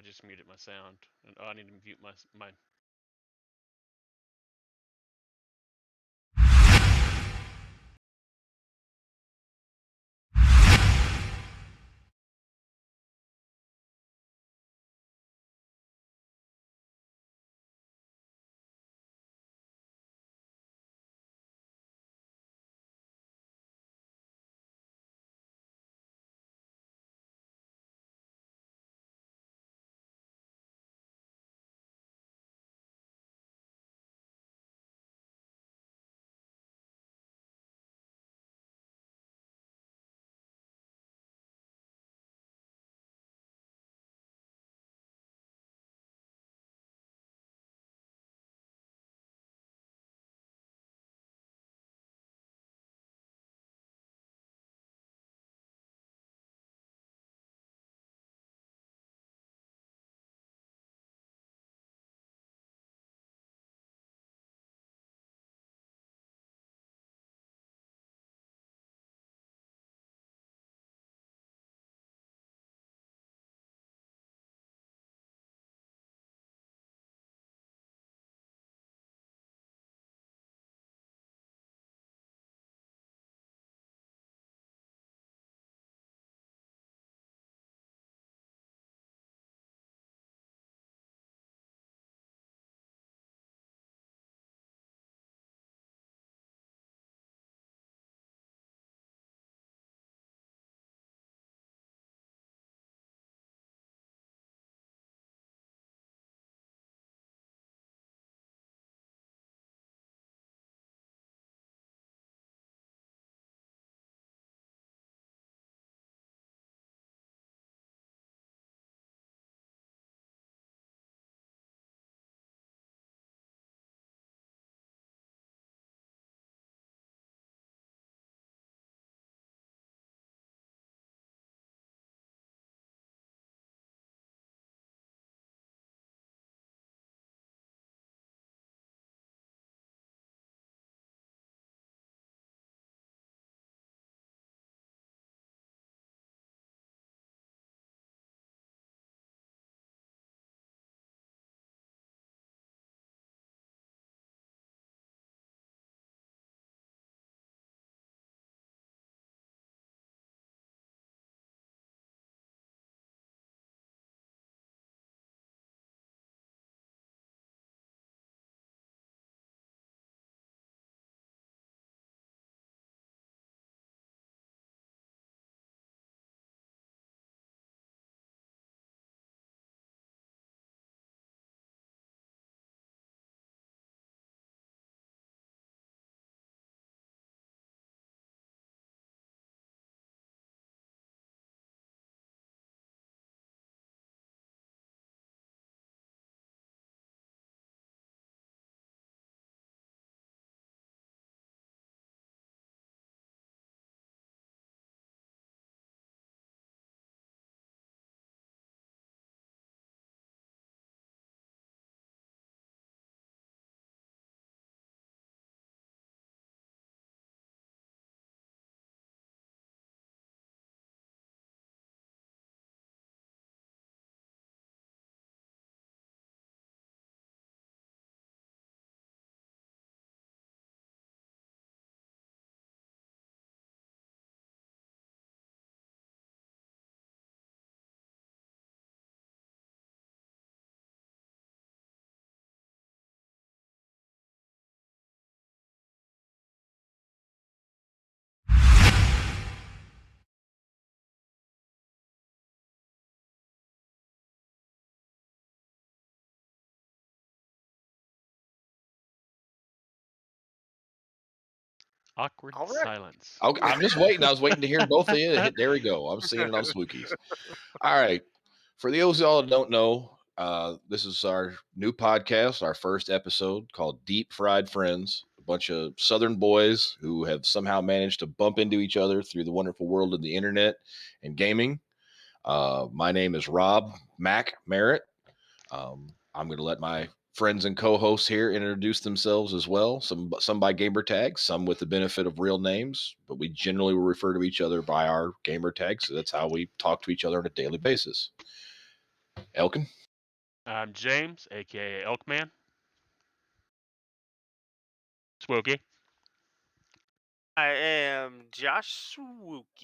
I just muted my sound. And I need to mute my. Awkward All right. silence. Okay, I'm just waiting. I was waiting to hear both of you. There we go. I'm seeing it on Spookies. All right. For those of y'all that don't know, this is our new podcast, our first episode called Deep Fried Friends. A bunch of Southern boys who have somehow managed to bump into each other through the wonderful world of the internet and gaming. My name is Rob Mac Merritt. I'm going to let my friends and co-hosts here introduce themselves as well. Some by gamer tags, some with the benefit of real names, but we generally will refer to each other by our gamer tags. So that's how we talk to each other on a daily basis. Elkin. I'm James, aka Elkman. Spooky. I am Josh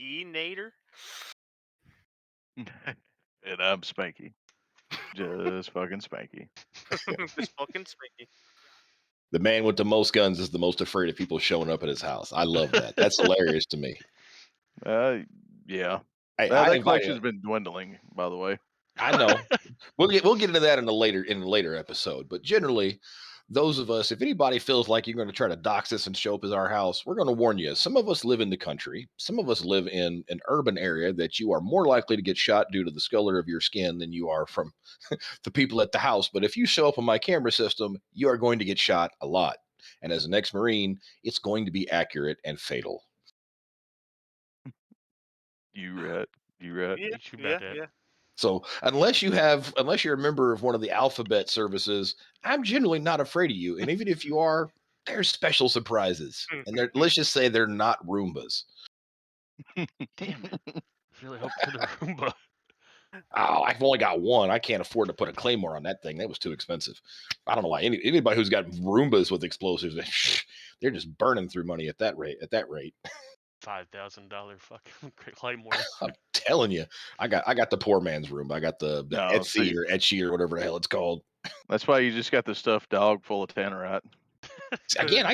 Nader. And I'm Spanky. Just fucking Spanky. Just fucking Spanky. The man with the most guns is the most afraid of people showing up at his house. I love that. That's hilarious to me. Yeah. Hey, That I collection's been dwindling, by the way. I know. We'll get into that in a later episode. But generally, those of us, if anybody feels like you're going to try to dox us and show up at our house, we're going to warn you. Some of us live in the country. Some of us live in an urban area that you are more likely to get shot due to the color of your skin than you are from the people at the house. But if you show up on my camera system, you are going to get shot a lot. And as an ex-Marine, it's going to be accurate and fatal. You rat. Yeah. So unless you're a member of one of the alphabet services, I'm generally not afraid of you. And even if you are, there's special surprises. And let's just say they're not Roombas. Damn it. I really hope they're the Roomba. Oh, I've only got one. I can't afford to put a Claymore on that thing. That was too expensive. I don't know why anybody who's got Roombas with explosives, they're just burning through money at that rate. $5,000 fucking Claymore. I'm telling you, I got the poor man's Roomba. I got the No, Etsy see. or Etsy or whatever the hell it's called. That's why you just got the stuffed dog full of tannerite. Again,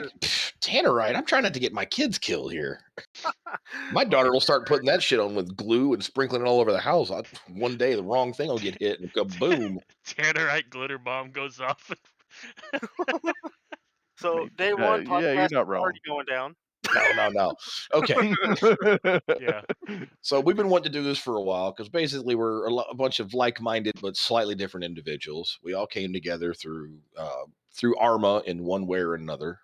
Tannerite. I'm trying not to get my kids killed here. My daughter will start putting that shit on with glue and sprinkling it all over the house. One day, the wrong thing will get hit and kaboom. Tannerite glitter bomb goes off. So day one podcast yeah, you're not wrong. already going down. No. Okay. Yeah. So we've been wanting to do this for a while because basically we're a bunch of like-minded but slightly different individuals. We all came together through Arma in one way or another.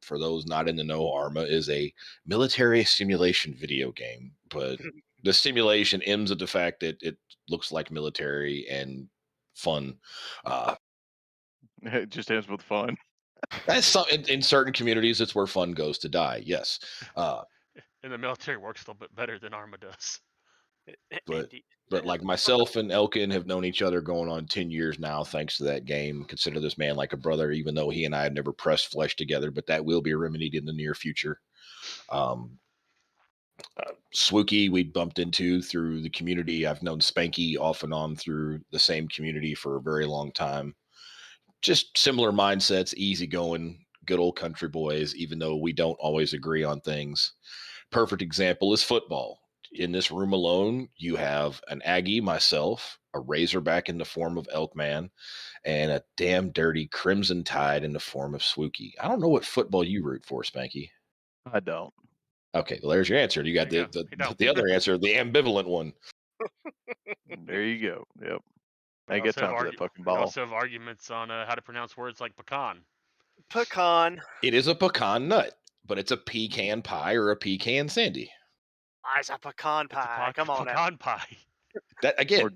For those not in the know, Arma is a military simulation video game, but the simulation ends at the fact that it looks like military and fun. It just ends with fun. That's some in certain communities. It's where fun goes to die. Yes, And the military works a little bit better than Arma does. but like myself and Elkin have known each other going on 10 years now, thanks to that game. Consider this man like a brother, even though he and I have never pressed flesh together. But that will be remedied in the near future. Swooky we bumped into through the community. I've known Spanky off and on through the same community for a very long time. Just similar mindsets, easygoing, good old country boys, even though we don't always agree on things. Perfect example is football. In this room alone, you have an Aggie, myself, a Razorback in the form of Elkman, and a damn dirty Crimson Tide in the form of Swooky. I don't know what football you root for, Spanky. I don't. Okay, well, there's your answer. You got the other answer, the ambivalent one. There you go. Yep. I ain't We got time for that fucking We ball. also have arguments on how to pronounce words like pecan. Pecan. It is a pecan nut, but it's a pecan pie or a pecan sandy. It's a pecan pie. Come on pecan pie. That again,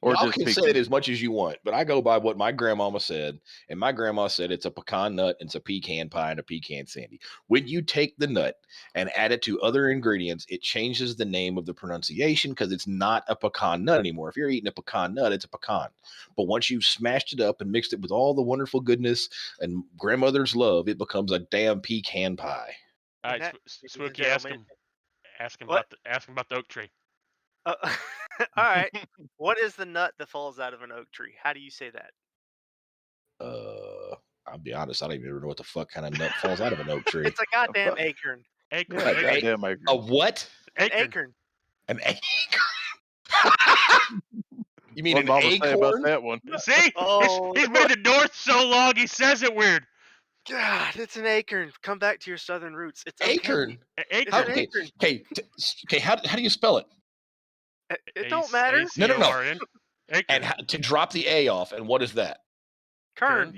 Or y'all just can say it as much as you want, but I go by what my grandmama said, and my grandma said it's a pecan nut, and it's a pecan pie, and a pecan sandy. When you take the nut and add it to other ingredients, it changes the name of the pronunciation because it's not a pecan nut anymore. If you're eating a pecan nut, it's a pecan. But once you've smashed it up and mixed it with all the wonderful goodness and grandmother's love, it becomes a damn pecan pie. All right, Swooky, ask him about the oak tree. All right. What is the nut that falls out of an oak tree? How do you say that? I'll be honest, I don't even know what the fuck kind of nut falls out of an oak tree. It's a goddamn acorn. Acorn. Yeah, goddamn acorn. A what? Acorn. An acorn. You mean What an Mama say about acorn? that one? See? Oh. He's been to the north so long, he says it weird. God, it's an acorn. Come back to your southern roots. It's Acorn. Okay. It's an acorn. Okay. How do you spell it? It don't matter. No. And to drop the A off, and what is that? Kern.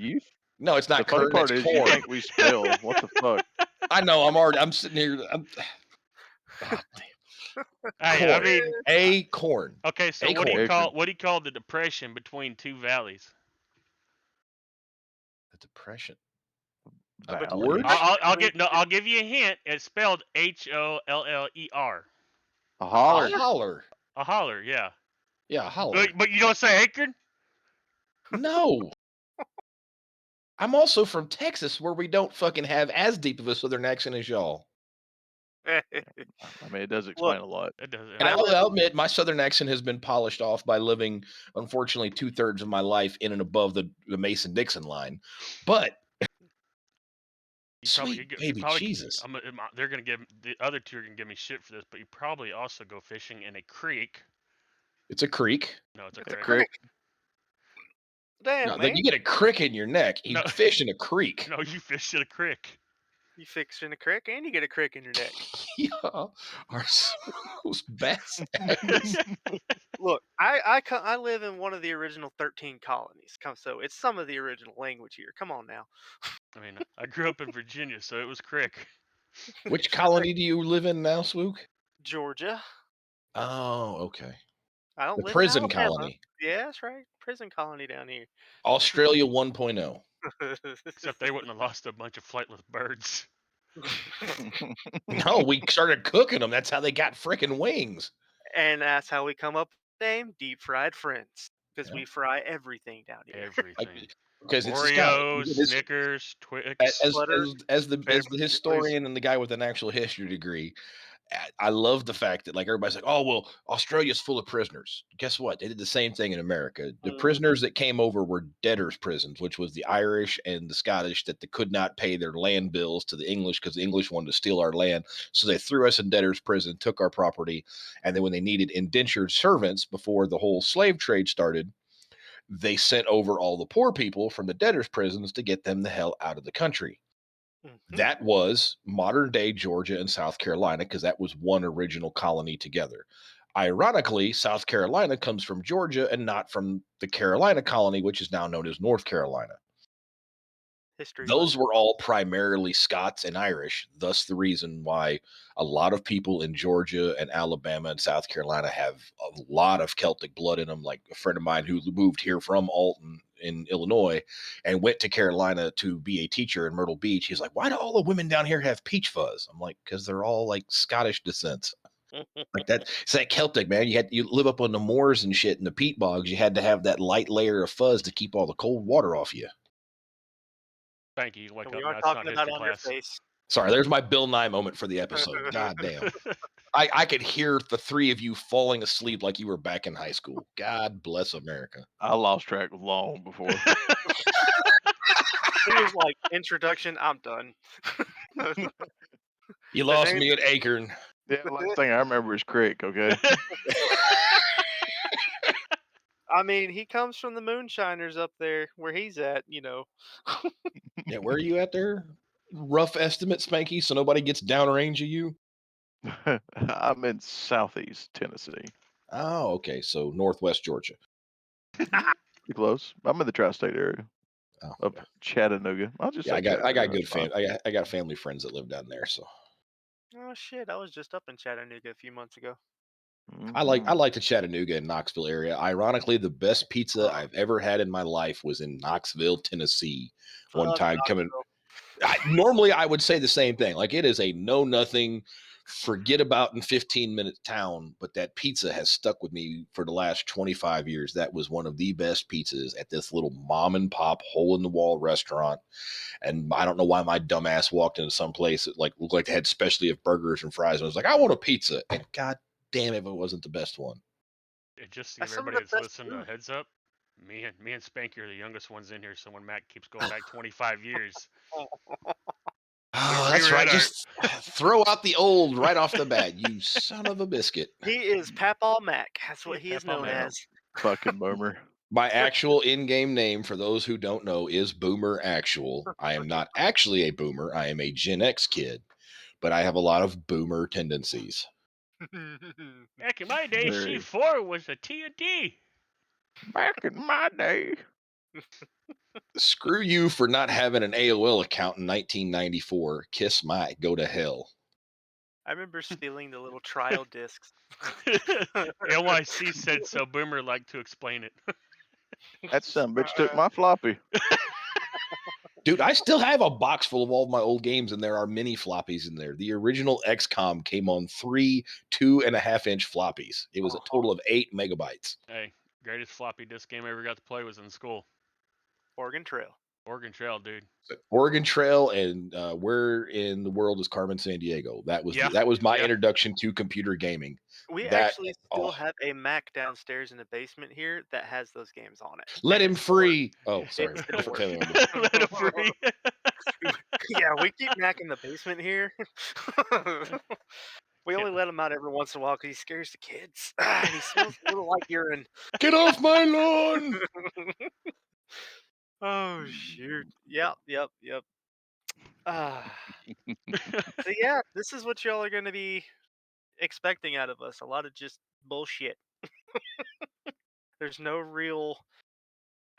No, it's not. The funny kern, part it's is corn. you think we spell. What the fuck? I know. I'm sitting here. God damn. I mean, acorn. Okay, so acorn. what do you call the depression between two valleys? The depression. Valley. I'll give you a hint. It's spelled Holler. A holler. A holler. A holler, yeah. Yeah, holler. But you don't say Acorn? No. I'm also from Texas, where we don't fucking have as deep of a southern accent as y'all. I mean, it does explain a lot. It does. And I'll admit, my southern accent has been polished off by living, unfortunately, 2/3 of my life in and above the Mason-Dixon line. But sweet baby Jesus. They're gonna give the other two are gonna give me shit for this, but you probably also go fishing in a creek. It's a creek. No, it's a It's a creek. creek. Damn, No, man. you get a crick in your neck. You No. fish in a creek. No, you fish in a creek. You fish in a crick and you get a crick in your neck. Y'all are so bass. Look, I live in one of the original 13 colonies. So it's some of the original language here. Come on now. I mean, I grew up in Virginia, so it was crick. Which colony do you live in now, Swook? Georgia. Oh, okay. I don't The live prison in Alabama. colony. Yeah, that's right. Prison colony down here. Australia 1.0. Except they wouldn't have lost a bunch of flightless birds. No, we started cooking them. That's how they got frickin' wings. And that's how we come up with the name Deep Fried Friends. Because Yeah. we fry everything down here. Everything. Because it's Oreos, Snickers, Twix. as the historian and the guy with an actual history degree, I love the fact that like everybody's like, oh well, Australia's full of prisoners. Guess what? They did the same thing in America. The prisoners that came over were debtors' prisons, which was the Irish and the Scottish that they could not pay their land bills to the English because the English wanted to steal our land. So they threw us in debtors' prison, took our property, and then when they needed indentured servants before the whole slave trade started, they sent over all the poor people from the debtors' prisons to get them the hell out of the country. That was modern day Georgia and South Carolina because that was one original colony together. Ironically, South Carolina comes from Georgia and not from the Carolina colony, which is now known as North Carolina. History. Those were all primarily Scots and Irish, thus the reason why a lot of people in Georgia and Alabama and South Carolina have a lot of Celtic blood in them. Like a friend of mine who moved here from Alton in Illinois and went to Carolina to be a teacher in Myrtle Beach. He's like, why do all the women down here have peach fuzz? I'm like, because they're all like Scottish descent. Like that, it's that Celtic, man. You live up on the moors and shit in the peat bogs. You had to have that light layer of fuzz to keep all the cold water off you. Thank you. Wake We up. aren't Now, talking it's not about history on your class. face. Sorry, there's my Bill Nye moment for the episode. God damn. I could hear the three of you falling asleep like you were back in high school. God bless America. I lost track long before. It was like introduction. I'm done. You lost me at Acorn. Yeah, the last thing I remember is Crick, okay? I mean, he comes from the Moonshiners up there where he's at, Yeah, where are you at there? Rough estimate, Spanky, so nobody gets downrange of you? I'm in southeast Tennessee. Oh, okay. So northwest Georgia. Pretty close. I'm in the tri-state area of Chattanooga. I'll just say I got Chattanooga, good that's fine. I got family friends that live down there, so Oh shit! I was just up in Chattanooga a few months ago. I like the Chattanooga and Knoxville area. Ironically, the best pizza I've ever had in my life was in Knoxville, Tennessee. One time coming. Normally, I would say the same thing. Like it is a know-nothing, forget about in 15-minute town, but that pizza has stuck with me for the last 25 years. That was one of the best pizzas at this little mom and pop hole in the wall restaurant. And I don't know why my dumbass walked into some place that like looked like they had specialty of burgers and fries. And I was like, I want a pizza. And God damn if it wasn't the best one. Just to give everybody that's listening a heads up, me and Spanky are the youngest ones in here, so when Matt keeps going back 25 years. Oh, that's right. Just throw out the old right off the bat, you son of a biscuit. He is Papaw Mac. That's what he is known as. Fucking boomer. My actual in-game name, for those who don't know, is Boomer Actual. I am not actually a boomer. I am a Gen X kid, but I have a lot of boomer tendencies. Back in my day, C4 was a T&D. Back in my day. Screw you for not having an AOL account in 1994. Kiss my go to hell. I remember stealing the little trial discs. LYC said so. Boomer liked to explain it. That son bitch took my floppy. Dude, I still have a box full of all of my old games, and there are mini floppies in there. The original XCOM came on 3 2.5-inch floppies. It was a total of 8 megabytes. Hey, greatest floppy disk game I ever got to play was in school. Oregon Trail. Oregon Trail, dude. Oregon Trail and Where in the World is Carmen Sandiego? That was my introduction to computer gaming. We actually still have a Mac downstairs in the basement here that has those games on it. Let him free. Oh, sorry. It still works. Let him free. Yeah, we keep Mac in the basement here. We only let him out every once in a while because he scares the kids. And he smells a little like urine. Get off my lawn! Oh, shoot. Yep. So yeah, this is what y'all are going to be expecting out of us. A lot of just bullshit. There's no real,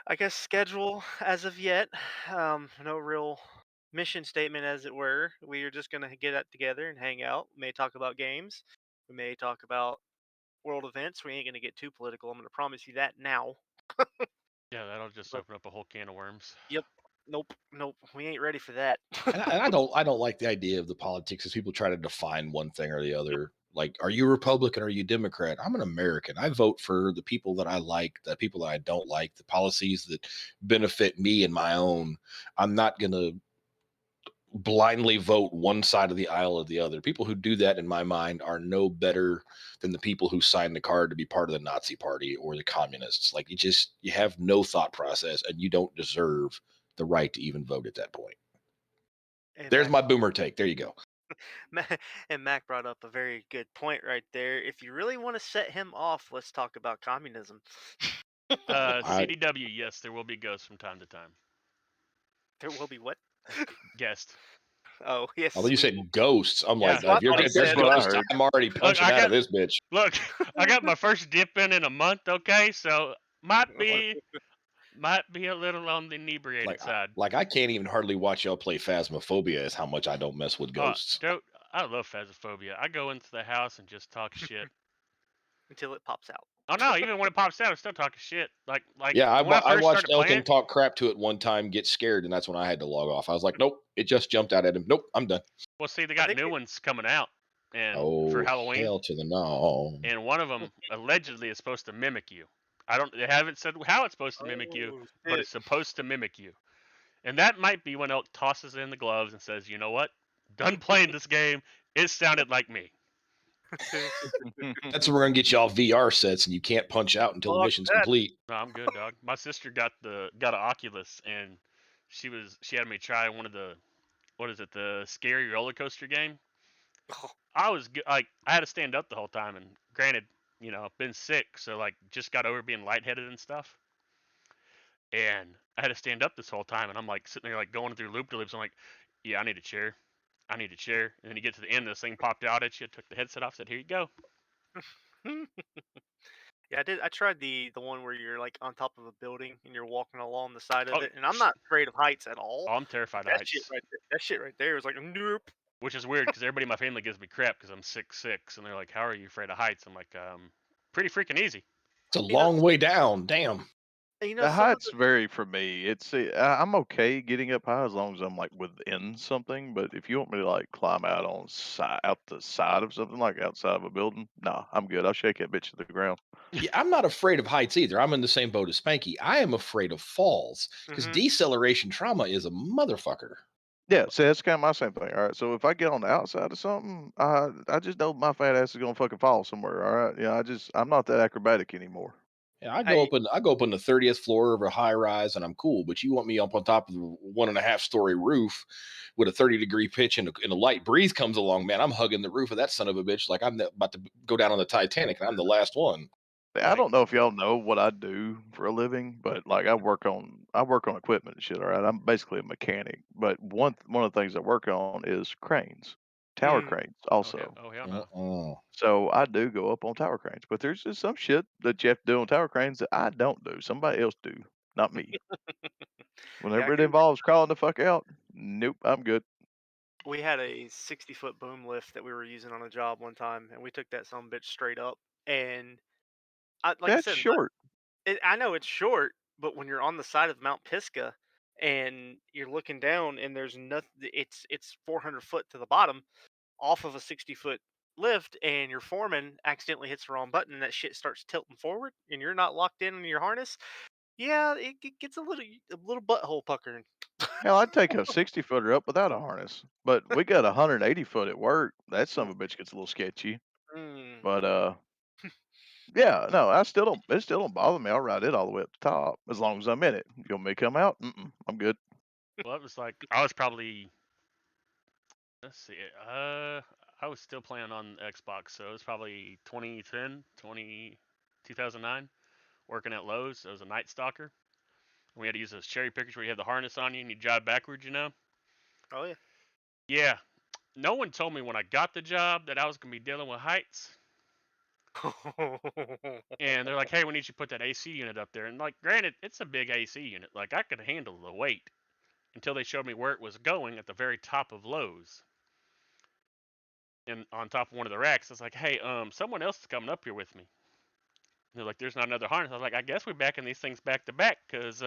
I guess, schedule as of yet. No real mission statement, as it were. We are just going to get out together and hang out. We may talk about games. We may talk about world events. We ain't going to get too political. I'm going to promise you that now. Yeah, that'll just open up a whole can of worms. Yep. Nope. We ain't ready for that. And I don't like the idea of the politics as people try to define one thing or the other. Like, are you Republican or are you Democrat? I'm an American. I vote for the people that I like, the people that I don't like, the policies that benefit me and my own. I'm not going to blindly vote one side of the aisle or the other. People who do that, in my mind, are no better than the people who signed the card to be part of the Nazi party or the communists. Like, you have no thought process and you don't deserve the right to even vote at that point. And There's my boomer take. There you go. And Mac brought up a very good point right there. If you really want to set him off, let's talk about communism. CDW, yes, there will be ghosts from time to time. There will be what? Guest. Oh, yes. Although you said ghosts, I'm like, That's if you're what he there's said. ghosts, I'm already punching out of this bitch. Look, I got my first dip in a month, okay? So might be a little on the inebriated side. I can't even hardly watch y'all play Phasmophobia as how much I don't mess with ghosts. Dude, I love Phasmophobia. I go into the house and just talk shit. Until it pops out. Oh no, even when it pops out, I'm still talking shit. Like yeah, I watched Elton playing, talk crap to it one time, get scared, and that's when I had to log off. I was like, nope, it just jumped out at him. Nope, I'm done. Well, see, they got new ones coming out, and for Halloween. Hell to the no. And one of them allegedly is supposed to mimic you. They haven't said how it's supposed to mimic you, but it's supposed to mimic you. And that might be when Elk tosses in the gloves and says, "You know what? Done playing this game. It sounded like me." That's when we're gonna get y'all VR sets, and you can't punch out until the mission's complete. No, I'm good, dog. My sister got an Oculus, and she had me try one of the the scary roller coaster game. I was like, I had to stand up the whole time, and granted, I've been sick, so like just got over being lightheaded and stuff. And I had to stand up this whole time, and I'm like sitting there like going through loop de loops. I'm like, yeah, I need a chair. And then you get to the end, this thing popped out at you, took the headset off, said, "Here you go." Yeah, I did. I tried the one where you're like on top of a building and you're walking along the side of it, and I'm not afraid of heights at all. Oh, I'm terrified of heights. That shit right there was like, nope. Which is weird because everybody in my family gives me crap because I'm 6'6", and they're like, "How are you afraid of heights?" I'm like, pretty freaking easy. It's a long way down. Damn. The heights vary for me. I'm okay getting up high as long as I'm like within something. But if you want me to like climb out out the side of something, like outside of a building, nah, I'm good. I'll shake that bitch to the ground. Yeah, I'm not afraid of heights either. I'm in the same boat as Spanky. I am afraid of falls because deceleration trauma is a motherfucker. Yeah, see, that's kind of my same thing. All right, so if I get on the outside of something, I just know my fat ass is gonna fucking fall somewhere. All right, yeah, I'm not that acrobatic anymore. Yeah, I go up on the 30th floor of a high rise and I'm cool. But you want me up on top of the 1.5 story roof with a 30-degree pitch and a light breeze comes along, man, I'm hugging the roof of that son of a bitch like I'm about to go down on the Titanic and I'm the last one. I don't know if y'all know what I do for a living, but like I work on equipment and shit. All right, I'm basically a mechanic. But one of the things I work on is cranes, tower cranes also. Okay. Oh hell no. So I do go up on tower cranes, but there's just some shit that you have to do on tower cranes that I don't do. Somebody else do, not me. Whenever it involves crawling the fuck out, nope, I'm good. We had a 60-foot boom lift that we were using on a job one time, and we took that some bitch straight up. And that's short. I know it's short, but when you're on the side of Mount Pisgah and you're looking down, and there's nothing. It's 400 foot to the bottom, off of a 60-foot lift, and your foreman accidentally hits the wrong button, and that shit starts tilting forward, and you're not locked in your harness. Yeah, it gets a little butthole puckering. Hell, I'd take a 60-footer up without a harness, but we got a 180-foot at work. That son of a bitch gets a little sketchy. Mm. But yeah, no, I still don't. It still don't bother me. I'll ride it all the way up the top as long as I'm in it. You want me to come out? I'm good. Well, it was like I was probably, let's see, I was still playing on Xbox, so it was probably 2010, 2009, working at Lowe's. I was a night stalker. We had to use those cherry pickers where you have the harness on you and you drive backwards, you know? Oh yeah. Yeah. No one told me when I got the job that I was going to be dealing with heights. And they're like, hey, we need you to put that AC unit up there. And, like, granted, it's a big AC unit. Like, I could handle the weight until they showed me where it was going at the very top of Lowe's. And on top of one of the racks, I was like, hey, someone else is coming up here with me. And they're like, there's not another harness. I was like, I guess we're backing these things back to back because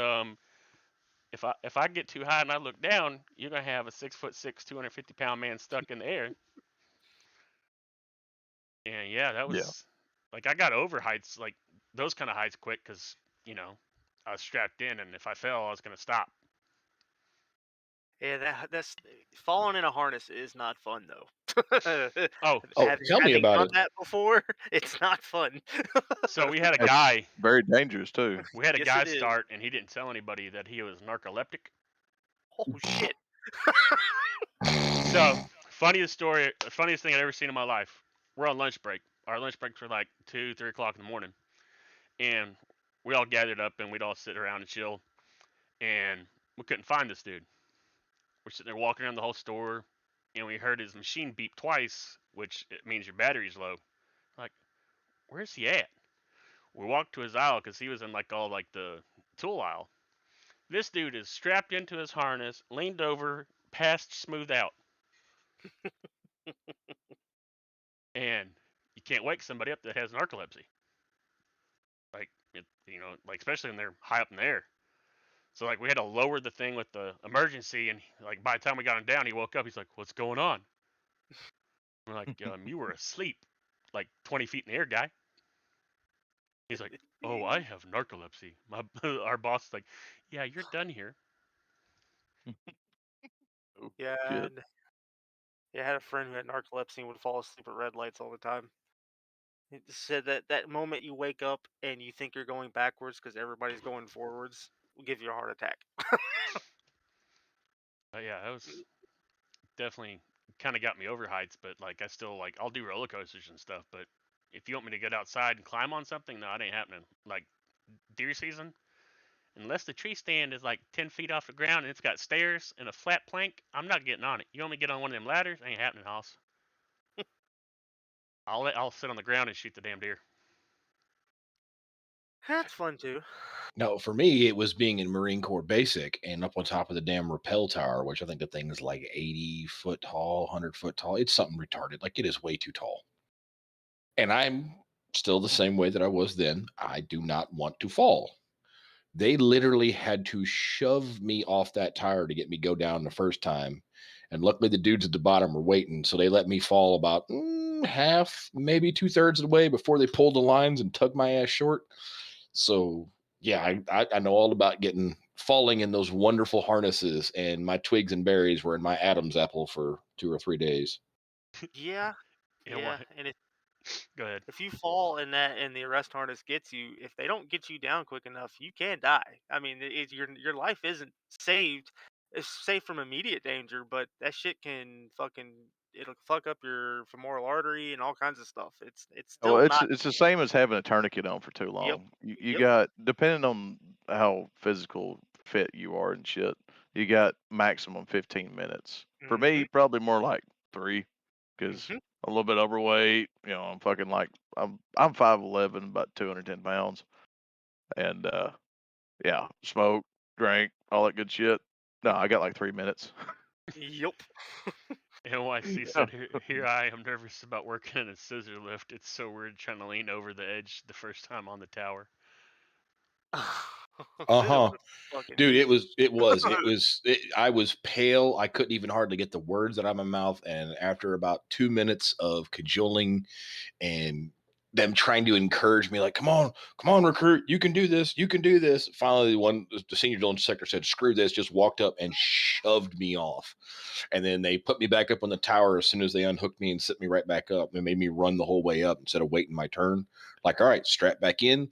if I get too high and I look down, you're gonna have a 6'6", 250-pound man stuck in the air. And yeah, that Yeah. was like I got over heights, like those kind of heights, quick because I was strapped in, and if I fell, I was gonna stop. Yeah, that's falling in a harness is not fun though. Oh, Oh, tell me Having about done it. that before, it's not fun. so we had a It's guy, very dangerous too. Yes, it is. start, and he didn't tell anybody that he was narcoleptic. Oh shit. So funniest story, funniest thing I'd ever seen in my life. We're on lunch break. Our lunch breaks were like 2, 3 o'clock in the morning, and we all gathered up and we'd all sit around and chill. And we couldn't find this dude. We're sitting there walking around the whole store, and we heard his machine beep twice, which it means your battery's low. Like, where's he at? We walked to his aisle because he was in like all like the tool aisle. This dude is strapped into his harness, leaned over, passed smooth out, and you can't wake somebody up that has narcolepsy. Like, like especially when they're high up in the air. So like we had to lower the thing with the emergency, and like by the time we got him down, he woke up. He's like, "What's going on?" We're like, "You were asleep, like 20 feet in the air, guy." He's like, "Oh, I have narcolepsy." Our boss is like, "Yeah, you're done here." Oh, Yeah, shit. I had a friend who had narcolepsy and would fall asleep at red lights all the time. He just said that moment you wake up and you think you're going backwards because everybody's going forwards will give you a heart attack. But yeah, that was definitely kind of got me over heights. But like, I still like I'll do roller coasters and stuff. But if you want me to get outside and climb on something, no, it ain't happening. Like deer season, unless the tree stand is like 10 feet off the ground and it's got stairs and a flat plank, I'm not getting on it. You want me to get on one of them ladders? Ain't happening, Hoss. I'll sit on the ground and shoot the damn deer. That's fun too. No, for me, it was being in Marine Corps Basic and up on top of the damn rappel tower, which I think the thing is like 80 foot tall, 100 foot tall. It's something retarded. Like it is way too tall. And I'm still the same way that I was then. I do not want to fall. They literally had to shove me off that tire to get me go down the first time. And luckily, the dudes at the bottom were waiting. So they let me fall about half, maybe 2/3 of the way before they pulled the lines and tugged my ass short. So, yeah, I know all about getting falling in those wonderful harnesses. And my twigs and berries were in my Adam's apple for 2 or 3 days. Yeah, And what? yeah. And Go ahead. if you fall and the arrest harness gets you, if they don't get you down quick enough, you can die. I mean, your life isn't saved. It's safe from immediate danger, but that shit can it'll fuck up your femoral artery and all kinds of stuff. It's Well, still not. it's the same as having a tourniquet on for too Yep. long. You Yep. got, depending on how physical fit you are and shit, you got maximum 15 minutes. For me, Mhm. probably more like 3, because Mhm. a little bit overweight. I'm fucking like I'm 5'11", about 210 pounds, and yeah, smoke, drink, all that good shit. No, I got like 3 minutes. Yep. NYC Yeah. said, here I am nervous about working in a scissor lift. It's so weird trying to lean over the edge the first time on the tower. Dude, it Uh-huh. was fucking Dude, heat. I was pale. I couldn't even hardly get the words out of my mouth. And after about 2 minutes of cajoling and them trying to encourage me, like, come on, recruit, you can do this, you can do this. Finally, the senior drill instructor said, screw this, just walked up and shoved me off. And then they put me back up on the tower as soon as they unhooked me and set me right back up and made me run the whole way up instead of waiting my turn. Like, all right, strap back in.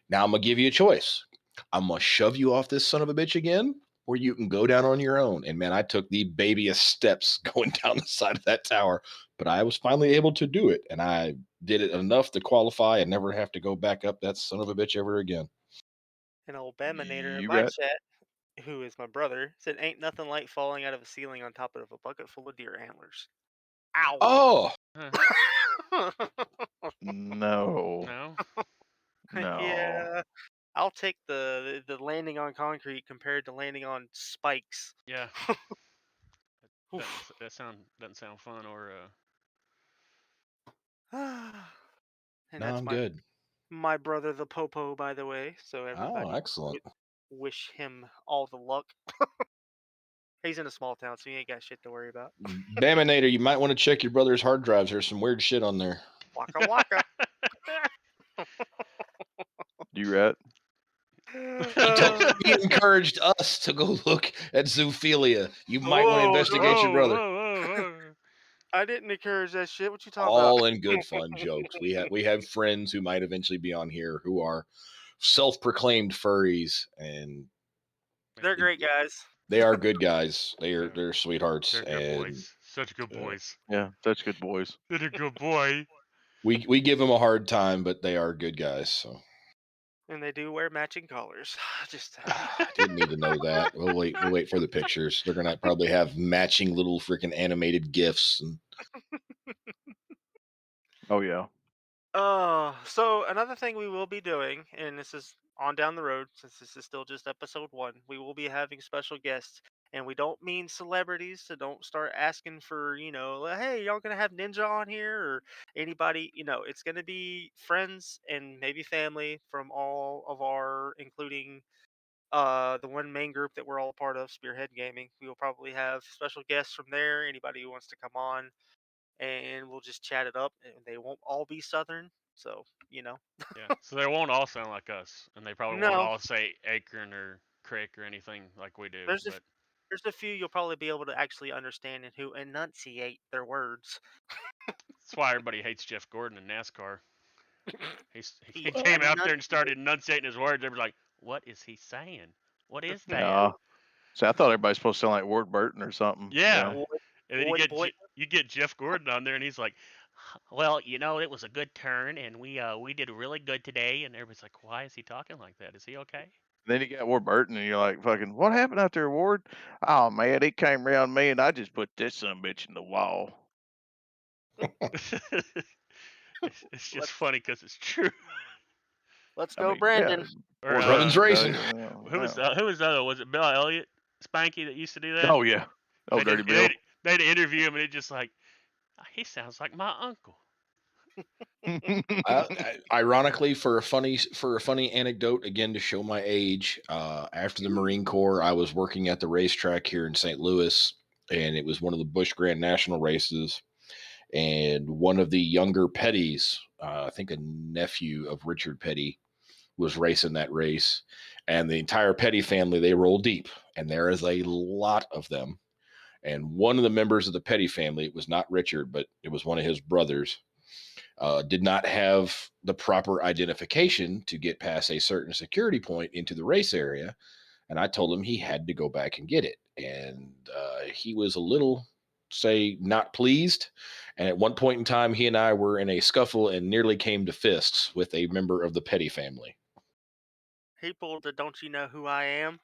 Now I'm gonna give you a choice. I'm gonna shove you off this son of a bitch again, or you can go down on your own. And man, I took the babyest steps going down the side of that tower, but I was finally able to do it. And I did it enough to qualify and never have to go back up that son of a bitch ever again. An old Daminator in You my got chat, who is my brother, said, "Ain't nothing like falling out of a ceiling on top of a bucket full of deer antlers." Ow! Oh, no, No. no. Yeah, I'll take the landing on concrete compared to landing on spikes. Yeah. Oof. Doesn't sound fun or And no, that's I'm good. my brother, the Popo, by the way. So Oh, everybody excellent. wish him all the luck. He's in a small town, so he ain't got shit to worry about. Daminator, you might want to check your brother's hard drives. There's some weird shit on there. Waka waka. You rat. He encouraged us to go look at zoophilia. You might want to Whoa, investigate your whoa, brother. whoa. I didn't encourage that shit. What you talking about? All in good fun jokes. We have friends who might eventually be on here who are self-proclaimed furries, and They're great guys. they are good guys. Yeah. They're sweethearts, They're good and boys. Such good boys. Yeah, such good boys. They're a good boy. we give them a hard time, but they are good guys. So And they do wear matching collars. Just didn't need to know that. We'll wait for the pictures. They're gonna probably have matching little freaking animated gifs. And Oh yeah. so another thing we will be doing, and this is on down the road since this is still just episode 1, we will be having special guests. And we don't mean celebrities, so don't start asking for, like, hey, y'all gonna have Ninja on here or anybody, it's gonna be friends and maybe family from all of our, including the one main group that we're all a part of, Spearhead Gaming. We will probably have special guests from there, anybody who wants to come on, and we'll just chat it up. And they won't all be Southern, so Yeah. So they won't all sound like us, and they probably won't no. all say Acorn or Crick or anything like we do. There's a But there's a few you'll probably be able to actually understand and who enunciate their words. that's why everybody hates Jeff Gordon in NASCAR. He He came out there and enunciates. started enunciating his words. They were like, "What is he saying? What is that?" Yeah. See, I thought everybody's supposed to sound like Ward Burton or something. Yeah. Yeah. Boy, And then boy. you get Jeff Gordon on there, and he's like, "Well, it was a good turn, and we did really good today." And everybody's like, "Why is he talking like that? Is he okay?" Then you got Ward Burton, and you're like, fucking, what happened out there, Ward? Oh man, he came around me, and I just put this son of a bitch in the wall. It's just Let's funny because it's true. let's I go, mean, yeah, Brandon. Or Ward Brummins Burton, racing. who was that? Was it Bill Elliott, Spanky that used to do that? Oh yeah. Oh, They Dirty did. Bill. They'd interview him, and it just like, he sounds like my uncle. Ironically, for a funny anecdote, again to show my age, after the Marine Corps, I was working at the racetrack here in St. Louis, and it was one of the Busch Grand National races. And one of the younger Petties, I think a nephew of Richard Petty, was racing that race. And the entire Petty family, they roll deep, and there is a lot of them. And one of the members of the Petty family, it was not Richard, but it was one of his brothers, did not have the proper identification to get past a certain security point into the race area. And I told him he had to go back and get it. And he was a little, say, not pleased. And at one point in time, he and I were in a scuffle and nearly came to fists with a member of the Petty family. He pulled the "Don't you know who I am?"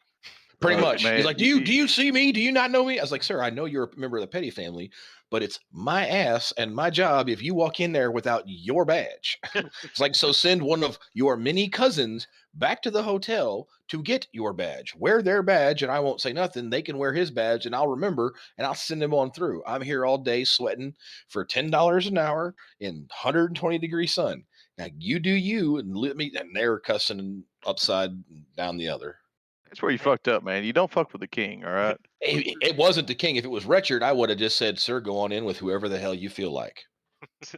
Pretty much. He's Man, like, do you see me? Do you not know me? I was like, sir, I know you're a member of the Petty family, but it's my ass and my job if you walk in there without your badge. It's like, so send one of your many cousins back to the hotel to get your badge. Wear their badge, and I won't say nothing. They can wear his badge, and I'll remember, and I'll send them on through. I'm here all day sweating for $10 an hour in 120-degree sun. Now you do you, and let me. And they're cussing upside and down the other. That's where you fucked up, man. You don't fuck with the king, all right? It wasn't the king. If it was Richard, I would have just said, "Sir, go on in with whoever the hell you feel like."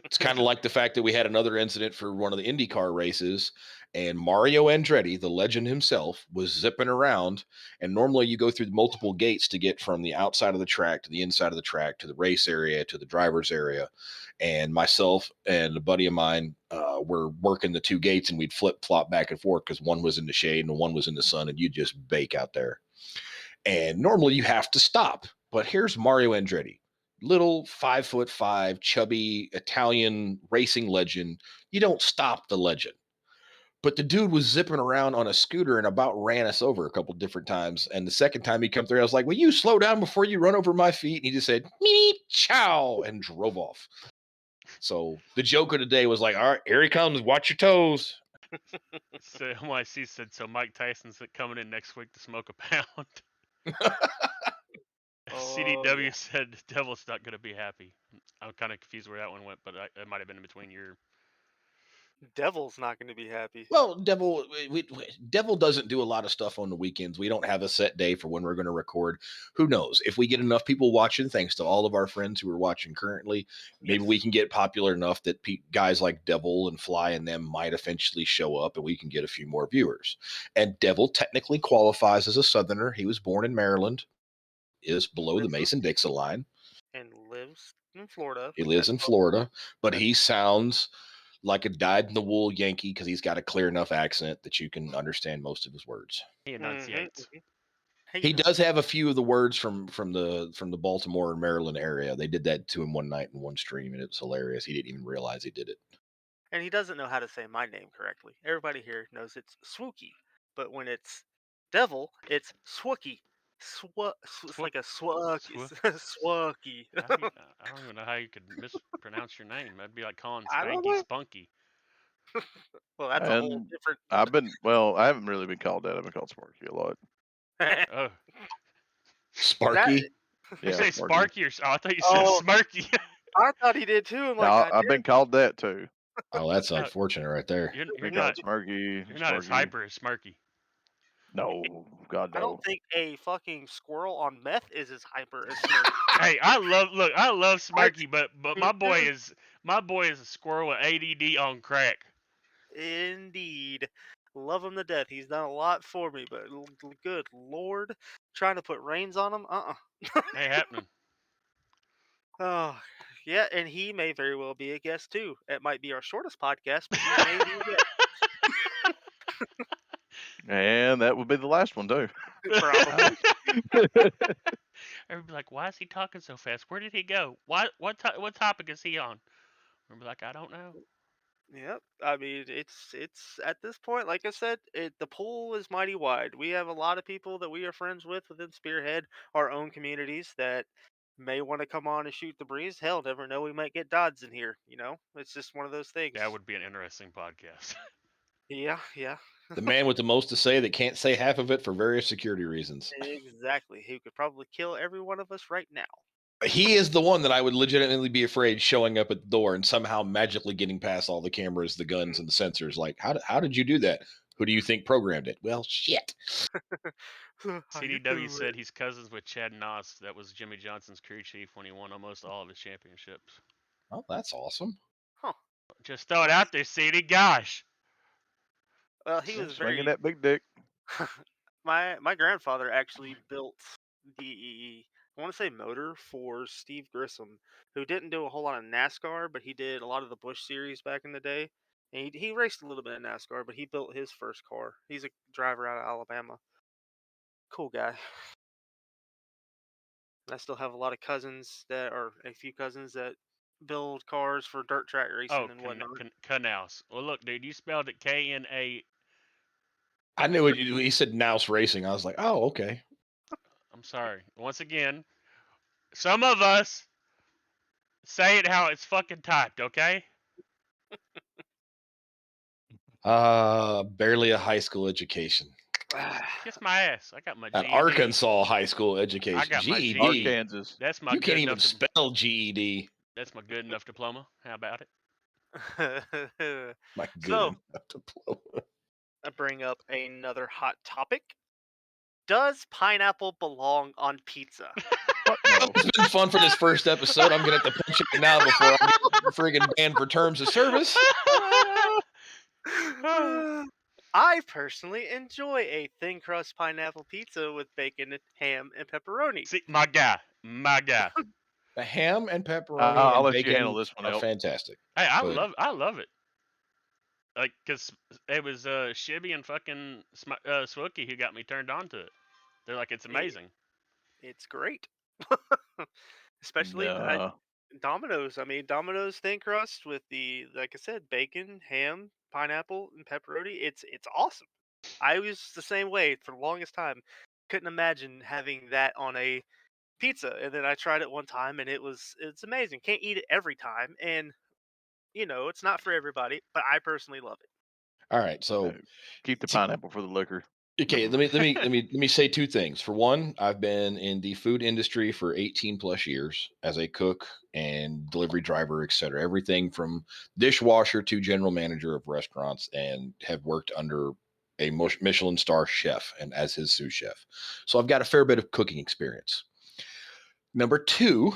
It's kind of like the fact that we had another incident for one of the IndyCar races, and Mario Andretti, the legend himself, was zipping around. And normally you go through multiple gates to get from the outside of the track to the inside of the track to the race area to the driver's area. And myself and a buddy of mine were working the two gates, and we'd flip flop back and forth because one was in the shade and one was in the sun, and you just bake out there. And normally you have to stop, but here's Mario Andretti, little 5'5", chubby Italian racing legend. You don't stop the legend. But the dude was zipping around on a scooter and about ran us over a couple different times. And the second time he come through, I was like, "Will you slow down before you run over my feet?" And he just said, "Meep, chow," and drove off. So the joke of the day was like, "All right, here he comes. Watch your toes." So NYC said, so Mike Tyson's coming in next week to smoke a pound. CDW yeah. said Devil's not going to be happy. I'm kind of confused where that one went, but it might have been in between your... Devil's not going to be happy. Well, Devil doesn't do a lot of stuff on the weekends. We don't have a set day for when we're going to record. Who knows? If we get enough people watching, thanks to all of our friends who are watching currently, maybe we can get popular enough that guys like Devil and Fly and them might eventually show up, and we can get a few more viewers. And Devil technically qualifies as a Southerner. He was born in Maryland, is below the Mason-Dixon line. And lives in Florida. He lives in Florida, but he sounds like a dyed-in-the-wool Yankee because he's got a clear enough accent that you can understand most of his words. He enunciates. He does have a few of the words from the Baltimore and Maryland area. They did that to him one night in one stream, and it was hilarious. He didn't even realize he did it. And he doesn't know how to say my name correctly. Everybody here knows it's Swookie, but when it's Devil, it's Swookie. It's like a Swookie. Swookie. I don't even know how you could mispronounce your name. That'd be like calling I don't Spanky know. Spunky. Well, that's a whole different. I haven't really been called that. I've been called Sparky a lot. Oh, Sparky? you Yeah, say Sparky or... Oh, I thought you said Oh. Smirky. I thought he did too. I'm No, like, I've been called that too. Oh, that's unfortunate right there. You're Been not... called Smirky. You're not as Sparky. hyper as Smirky. No, God I no. don't think a fucking squirrel on meth is as hyper as Smirky. Hey, I love Smirky, but my boy is a squirrel with ADD on crack. Indeed. Love him to death. He's done a lot for me, but good lord, trying to put reins on him? Ain't happening. Oh, yeah, and he may very well be a guest too. It might be our shortest podcast, but he may be a guest. And that would be the last one too. Probably. Everybody be like, why is he talking so fast? Where did he go? What topic is he on? We'll be like, I don't know. Yep. I mean, it's at this point, like I said, the pool is mighty wide. We have a lot of people that we are friends with within Spearhead, our own communities that may want to come on and shoot the breeze. Hell, never know, we might get Dodds in here. It's just one of those things. That would be an interesting podcast. Yeah. The man with the most to say that can't say half of it for various security reasons. Exactly. Who could probably kill every one of us right now. He is the one that I would legitimately be afraid showing up at the door and somehow magically getting past all the cameras, the guns, and the sensors. Like, how did you do that? Who do you think programmed it? Well, shit. CDW said he's cousins with Chad Noss. That was Jimmy Johnson's crew chief when he won almost all of his championships. Oh, that's awesome. Huh. Just throw it out there, CD. Gosh. Well, he was Swinging very. that big dick. My grandfather actually built the I want to say motor for Steve Grissom, who didn't do a whole lot of NASCAR, but he did a lot of the Busch series back in the day. And he raced a little bit of NASCAR, but he built his first car. He's a driver out of Alabama. Cool guy. And I still have a lot of cousins a few cousins that build cars for dirt track racing and whatnot. Knaus. Well, look, dude, you spelled it K-N-A. I knew it. He said Nouse Racing. I was like, oh, okay. I'm sorry. Once again, some of us say it how it's fucking typed, okay? Barely a high school education. Kiss my ass. I got my An GED. Arkansas high school education. I got my GED. Arkansas. That's my You good can't even enough spell GED. That's my good enough diploma. How about it? My good So enough to blow. I bring up another hot topic. Does pineapple belong on pizza? Fuck no. It's been fun for this first episode. I'm gonna have to punch it now before I get friggin' banned for terms of service. I personally enjoy a thin crust pineapple pizza with bacon, and ham, and pepperoni. See, my guy. The ham and pepperoni I'll and let you handle bacon this one, are Elk. fantastic. Hey, I But love it. Like, cause it was Shibby and fucking Swookie who got me turned on to it. They're like, it's It, amazing. it's great. Especially Nah. Domino's. I mean, Domino's thin crust with the, like I said, bacon, ham, pineapple, and pepperoni. It's awesome. I was the same way for the longest time. Couldn't imagine having that on a pizza, and then I tried it one time, and it's amazing. Can't eat it every time, and it's not for everybody, but I personally love it. all right, No. so Keep the see, pineapple for the liquor. okay, let me say two things. For one, I've been in the food industry for 18 plus years as a cook and delivery driver, et cetera. Everything from dishwasher to general manager of restaurants, and have worked under a Michelin star chef and as his sous chef. So I've got a fair bit of cooking experience. Number two,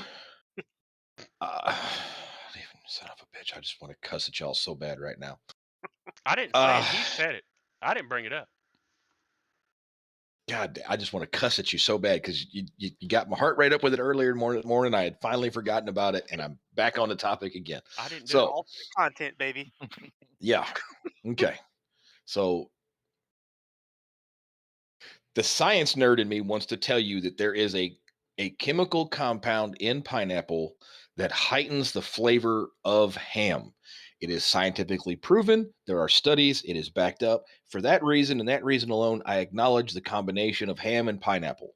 son of a bitch, I just want to cuss at y'all so bad right now. I didn't say it. He said it. I didn't bring it up. God, I just want to cuss at you so bad because you got my heart right up with it earlier in the morning. I had finally forgotten about it, and I'm back on the topic again. I didn't do it. So, Alternate content, baby. yeah. Okay. So, the science nerd in me wants to tell you that there is a chemical compound in pineapple that heightens the flavor of ham. It is scientifically proven. There are studies. It is backed up. For that reason and that reason alone, I acknowledge the combination of ham and pineapple.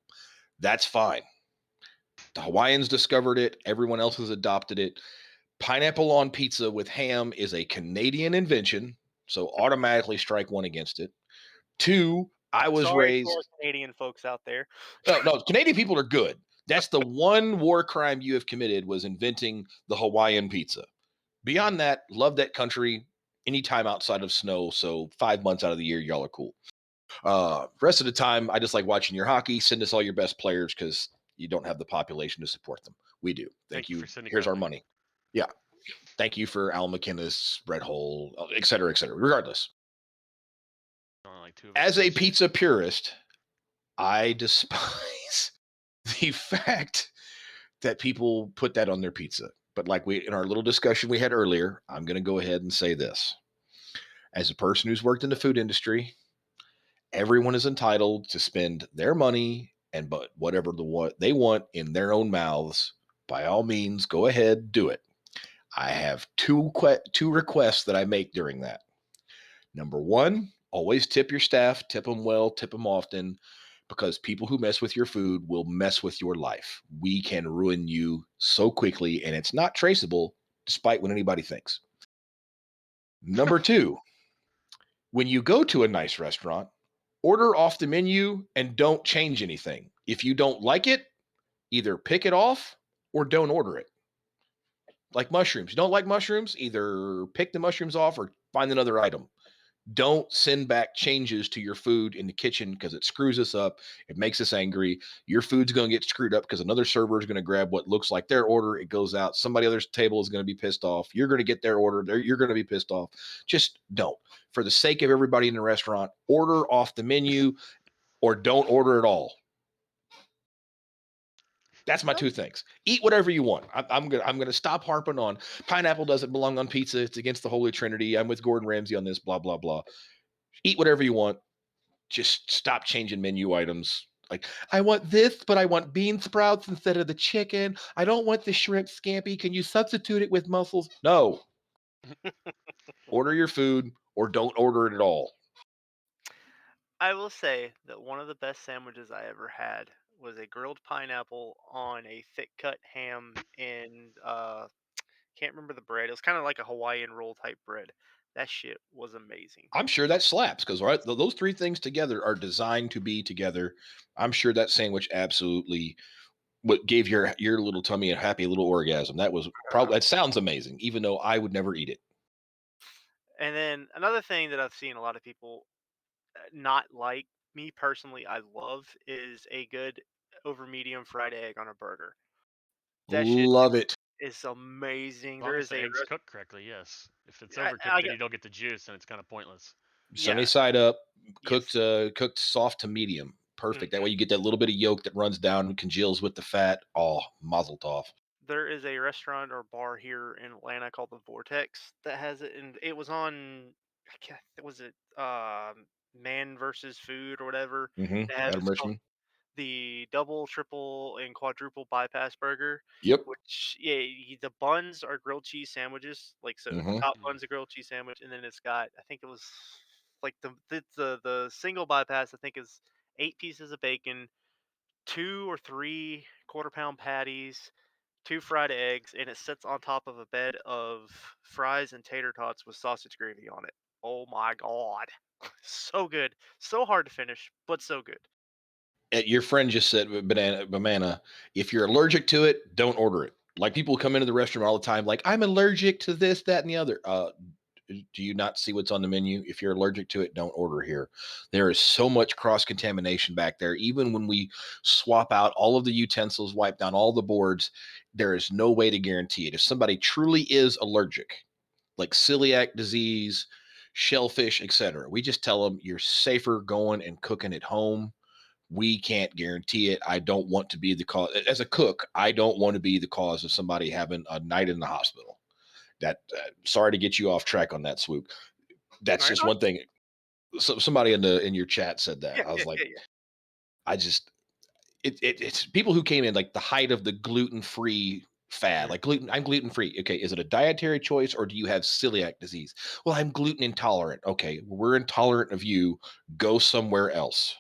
That's fine. The Hawaiians discovered it. Everyone else has adopted it. Pineapple on pizza with ham is a Canadian invention. So automatically strike one against it. Two, I was Sorry to our raised. Canadian folks out there. No, Canadian people are good. That's the one war crime you have committed, was inventing the Hawaiian pizza. Beyond that, love that country anytime outside of snow. So 5 months out of the year, y'all are cool. Rest of the time, I just like watching your hockey. Send us all your best players because you don't have the population to support them. We do. Thank Thank you you. for sending Here's that our money. money. Yeah. Thank you for Al McInnes, Red Hole, et cetera, et cetera. Regardless, Only like 2 of us as a listen. pizza purist, I despise the fact that people put that on their pizza. But like in our little discussion we had earlier, I'm going to go ahead and say this. As a person who's worked in the food industry, everyone is entitled to spend their money and but whatever what they want in their own mouths. By all means, go ahead, do it. I have two requests that I make during that. Number one, always tip your staff, tip them well, tip them often, because people who mess with your food will mess with your life. We can ruin you so quickly, and it's not traceable, despite what anybody thinks. Number two, when you go to a nice restaurant, order off the menu and don't change anything. If you don't like it, either pick it off or don't order it. Like mushrooms. You don't like mushrooms? Either pick the mushrooms off or find another item. Don't send back changes to your food in the kitchen because it screws us up. It makes us angry. Your food's going to get screwed up because another server is going to grab what looks like their order. It goes out. Somebody else's table is going to be pissed off. You're going to get their order. You're going to be pissed off. Just don't. For the sake of everybody in the restaurant, order off the menu or don't order at all. That's my two things. Eat whatever you want. I'm gonna stop harping on pineapple doesn't belong on pizza. It's against the Holy Trinity. I'm with Gordon Ramsay on this. Blah blah blah. Eat whatever you want. Just stop changing menu items. Like, I want this, but I want bean sprouts instead of the chicken. I don't want the shrimp scampi. Can you substitute it with mussels? No. Order your food or don't order it at all. I will say that one of the best sandwiches I ever had was a grilled pineapple on a thick cut ham and can't remember the bread. It was kind of like a Hawaiian roll type bread. That shit was amazing. I'm sure that slaps because right, those three things together are designed to be together. I'm sure that sandwich absolutely what gave your little tummy a happy little orgasm. That was probably that sounds amazing, even though I would never eat it. And then another thing that I've seen a lot of people not like, me personally, I love, is a good over medium fried egg on a burger. That shit Love it. is amazing. As long There as is the a egg's cooked correctly, yes. If it's I, overcooked, I then got you don't get the juice, and it's kind of pointless. Sunny yeah, side up, cooked yes. cooked soft to medium. Perfect. That Mhm. way you get that little bit of yolk that runs down and congeals with the fat. Oh, mazel tov. There is a restaurant or bar here in Atlanta called the Vortex that has it, and it was on. I can't, was it Man versus Food or whatever? It has Adam it's called Richmond. the double, triple, and quadruple bypass burger. Yep. Which the buns are grilled cheese sandwiches. Like so, the hmm top Mm. bun's a grilled cheese sandwich, and then it's got I think it was like the single bypass I think is 8 pieces of bacon, 2 or 3 quarter-pound patties, 2 fried eggs, and it sits on top of a bed of fries and tater tots with sausage gravy on it. Oh my god. So good. So hard to finish, but so good. Your friend just said banana. If you're allergic to it, don't order it. Like people come into the restaurant all the time, like I'm allergic to this, that, and the other. Do you not see what's on the menu? If you're allergic to it, don't order here. There is so much cross contamination back there. Even when we swap out all of the utensils, wipe down all the boards, there is no way to guarantee it. If somebody truly is allergic, like celiac disease, shellfish, etc., we just tell them you're safer going and cooking at home. We can't guarantee it. I don't want to be the cause. As a cook, I don't want to be the cause of somebody having a night in the hospital. That sorry to get you off track on that, Swoop. That's Right just on. one thing. So somebody in your chat said Yeah, that. I yeah, was like, yeah, yeah. I just it's people who came in like the height of the gluten free fad. Mhm. Like gluten, I'm gluten free. Okay, is it a dietary choice or do you have celiac disease? Well, I'm gluten intolerant. Okay, we're intolerant of you. Go somewhere else.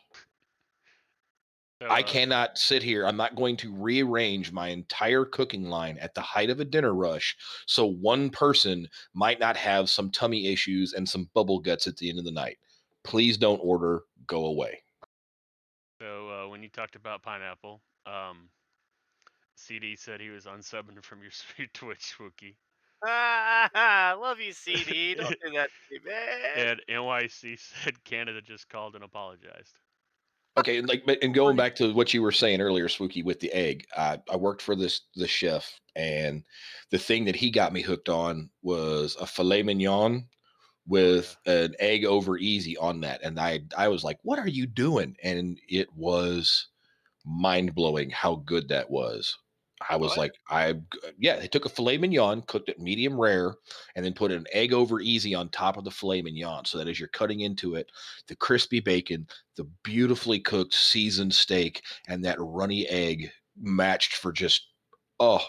So, I cannot sit here. I'm not going to rearrange my entire cooking line at the height of a dinner rush so one person might not have some tummy issues and some bubble guts at the end of the night. Please don't order. Go away. when you talked about pineapple, CD said he was unsubbing from your Twitch, Wookie. Ah, love you, CD. Don't do that to me, man. And NYC said Canada just called and apologized. Okay, and going back to what you were saying earlier, Swooky, with the egg, I worked for the chef, and the thing that he got me hooked on was a filet mignon Oh yeah. with an egg over easy on that, and I was like, "What are you doing?" And it was mind blowing how good that was. I Oh, was yeah. like, yeah, they took a filet mignon, cooked it medium rare, and then put an egg over easy on top of the filet mignon. So that as you're cutting into it, the crispy bacon, the beautifully cooked seasoned steak, and that runny egg matched for just, oh,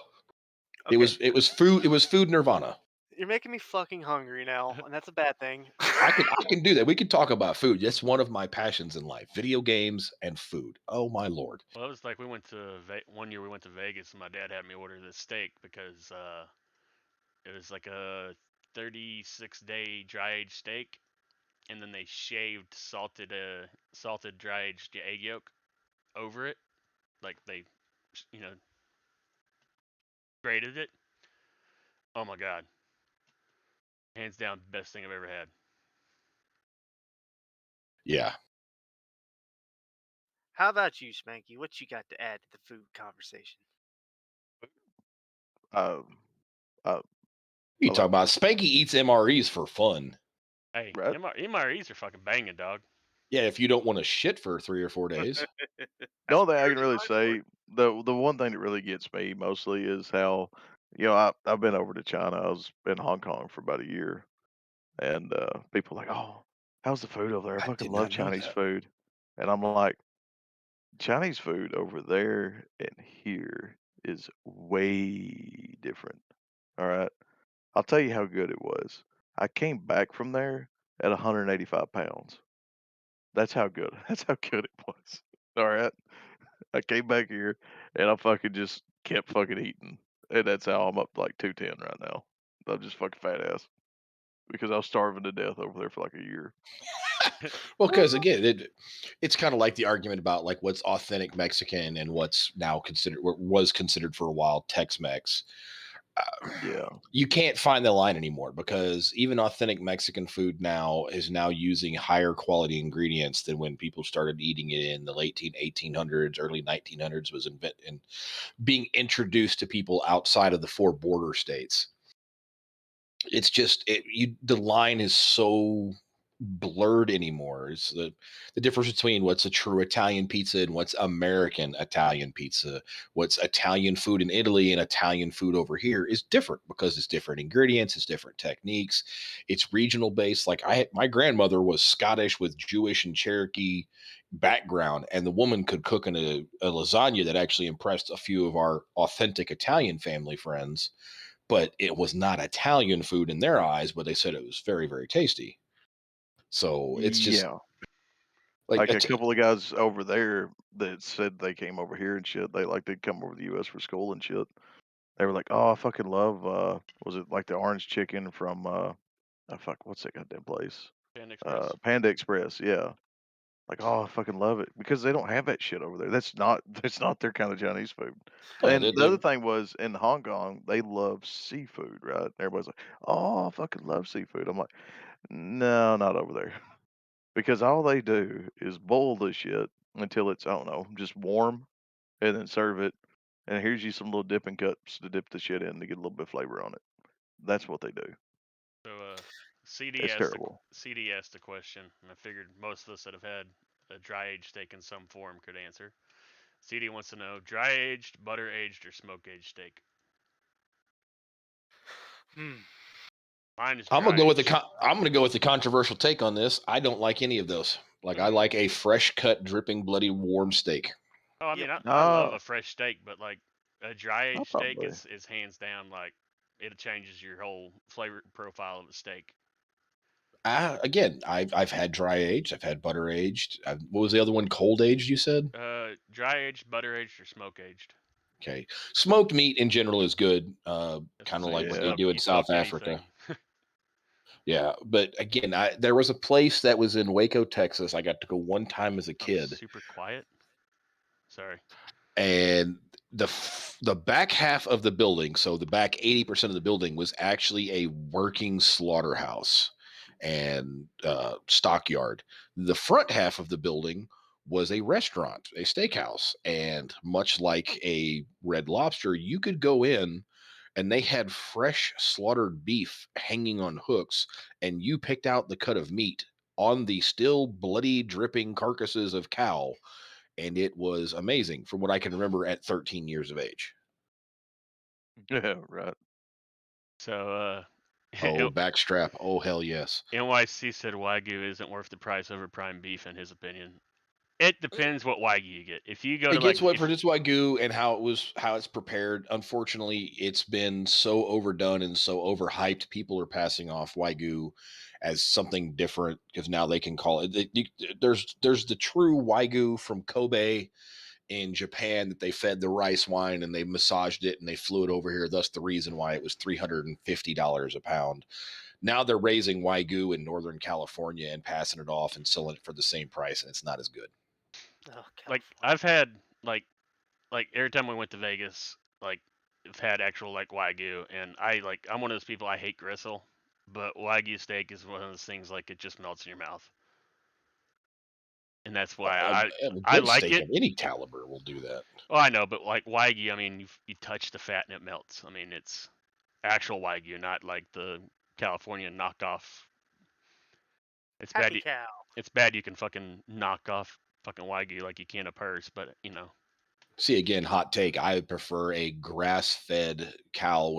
Okay, it was food nirvana. you're making me fucking hungry now, and that's a bad thing. I can do that. We could talk about food. That's one of my passions in life: video games and food. Oh my lord! Well, it was like we went to one year we went to Vegas and my dad had me order this steak because it was like a 36-day dry aged steak, and then they shaved salted dry aged egg yolk over it, like they you know grated it. Oh my god, hands down best thing I've ever had. Yeah, How about you, Spanky? What you got to add to the food conversation? Um, uh, you I talk like about Spanky eats MREs for fun. Hey, right. MREs are fucking banging, dog. Yeah, if you don't want to shit for 3 or 4 days. The That's only what thing I you're can really designed for. say, the one thing that really gets me mostly is how, I've been over to China. I was in Hong Kong for about a year, and people are like, "Oh, how's the food over there? I I fucking did love not know Chinese that. food," and I'm like, Chinese food over there and here is way different. All right, I'll tell you how good it was. I came back from there at 185 pounds. That's how good. That's how good it was. All right. I came back here and I fucking just kept fucking eating. And that's how I'm up to like 210 right now. I'm just fucking fat ass because I was starving to death over there for like a year. Well, because again, it's kind of like the argument about like what's authentic Mexican and what's now considered what was considered for a while Tex-Mex. Yeah. You can't find the line anymore because even authentic Mexican food now is now using higher quality ingredients than when people started eating it in the late 1800s, early 1900s was and being introduced to people outside of the four border states. It's just the line is so blurred anymore. It's the difference between what's a true Italian pizza and what's American Italian pizza. What's Italian food in Italy and Italian food over here is different because it's different ingredients, it's different techniques, it's regional based. Like my grandmother was Scottish with Jewish and Cherokee background, and the woman could cook in a lasagna that actually impressed a few of our authentic Italian family friends, but it was not Italian food in their eyes, but they said it was very, very tasty. So it's just Yeah. like Like a couple of guys over there that said they came over here and shit. They'd come over to the US for school and shit. They were like, "Oh, I fucking love was it like the orange chicken from oh fuck, what's that goddamn place? Panda Express. Panda Express, yeah. Like, oh, I fucking love it because they don't have that shit over there. That's not their kind of Chinese food. yeah, And the other thing was in Hong Kong, they love seafood, right? Everybody's like, "Oh, I fucking love seafood." I'm like, "No, not over there." Because all they do is boil the shit until it's, I don't know, just warm and then serve it. And here's you some little dipping cups to dip the shit in to get a little bit of flavor on it. That's what they do. So, CD It's asked the terrible. CD asked the question, and I figured most of us that have had a dry aged steak in some form could answer. CD wants to know: dry aged, butter aged, or smoke aged steak? Mine is I'm gonna dry go with aged. I'm gonna go with the controversial take on this. I don't like any of those. Like I like a fresh cut, dripping, bloody, warm steak. Oh, I Yep. mean, I love Uh, a fresh steak, but like a dry I aged steak probably. is hands down like it changes your whole flavor profile of a steak. Again, I've had dry aged, I've had butter aged. What was the other one? Cold aged, you said? Dry aged, butter aged, or smoke aged. Okay, smoked meat in general is good. That's Kind of so like what they Yeah. do in you South fuck Africa. anything. Yeah, but again, there was a place that was in Waco, Texas. I got to go one time as a I'm kid, super quiet. Sorry. and the back half of the building, so the back 80% of the building was actually a working slaughterhouse and stockyard. The front half of the building was a restaurant, a steakhouse, and much like a Red Lobster, you could go in and they had fresh slaughtered beef hanging on hooks, and you picked out the cut of meat on the still bloody dripping carcasses of cow, and it was amazing from what I can remember at 13 years of age. Yeah, right. So, Oh, backstrap. Oh, hell yes. NYC said Wagyu isn't worth the price over prime beef in his opinion. It depends what Wagyu you get. If you go It to like gets what if produced Wagyu and how it's prepared. Unfortunately, it's been so overdone and so overhyped. People are passing off Wagyu as something different because now they can call there's the true Wagyu from Kobe in Japan that they fed the rice wine and they massaged it and they flew it over here. Thus the reason why it was $350 a pound. Now they're raising Wagyu in Northern California and passing it off and selling it for the same price, and it's not as good. Oh, like California. I've had like every time we went to Vegas, like I've had actual like Wagyu, and I'm one of those people I hate gristle, but Wagyu steak is one of those things like it just melts in your mouth, and that's why A I good like steak it. of any caliber will do that. Oh, I know, but like Wagyu, I mean, you touch the fat and it melts. I mean, it's actual Wagyu, not like the California knockoff. It's bad. Happy cow. It's bad you can fucking knock off fucking Wagyu like you can a purse, but you know. See, again, hot take. I prefer a grass-fed cow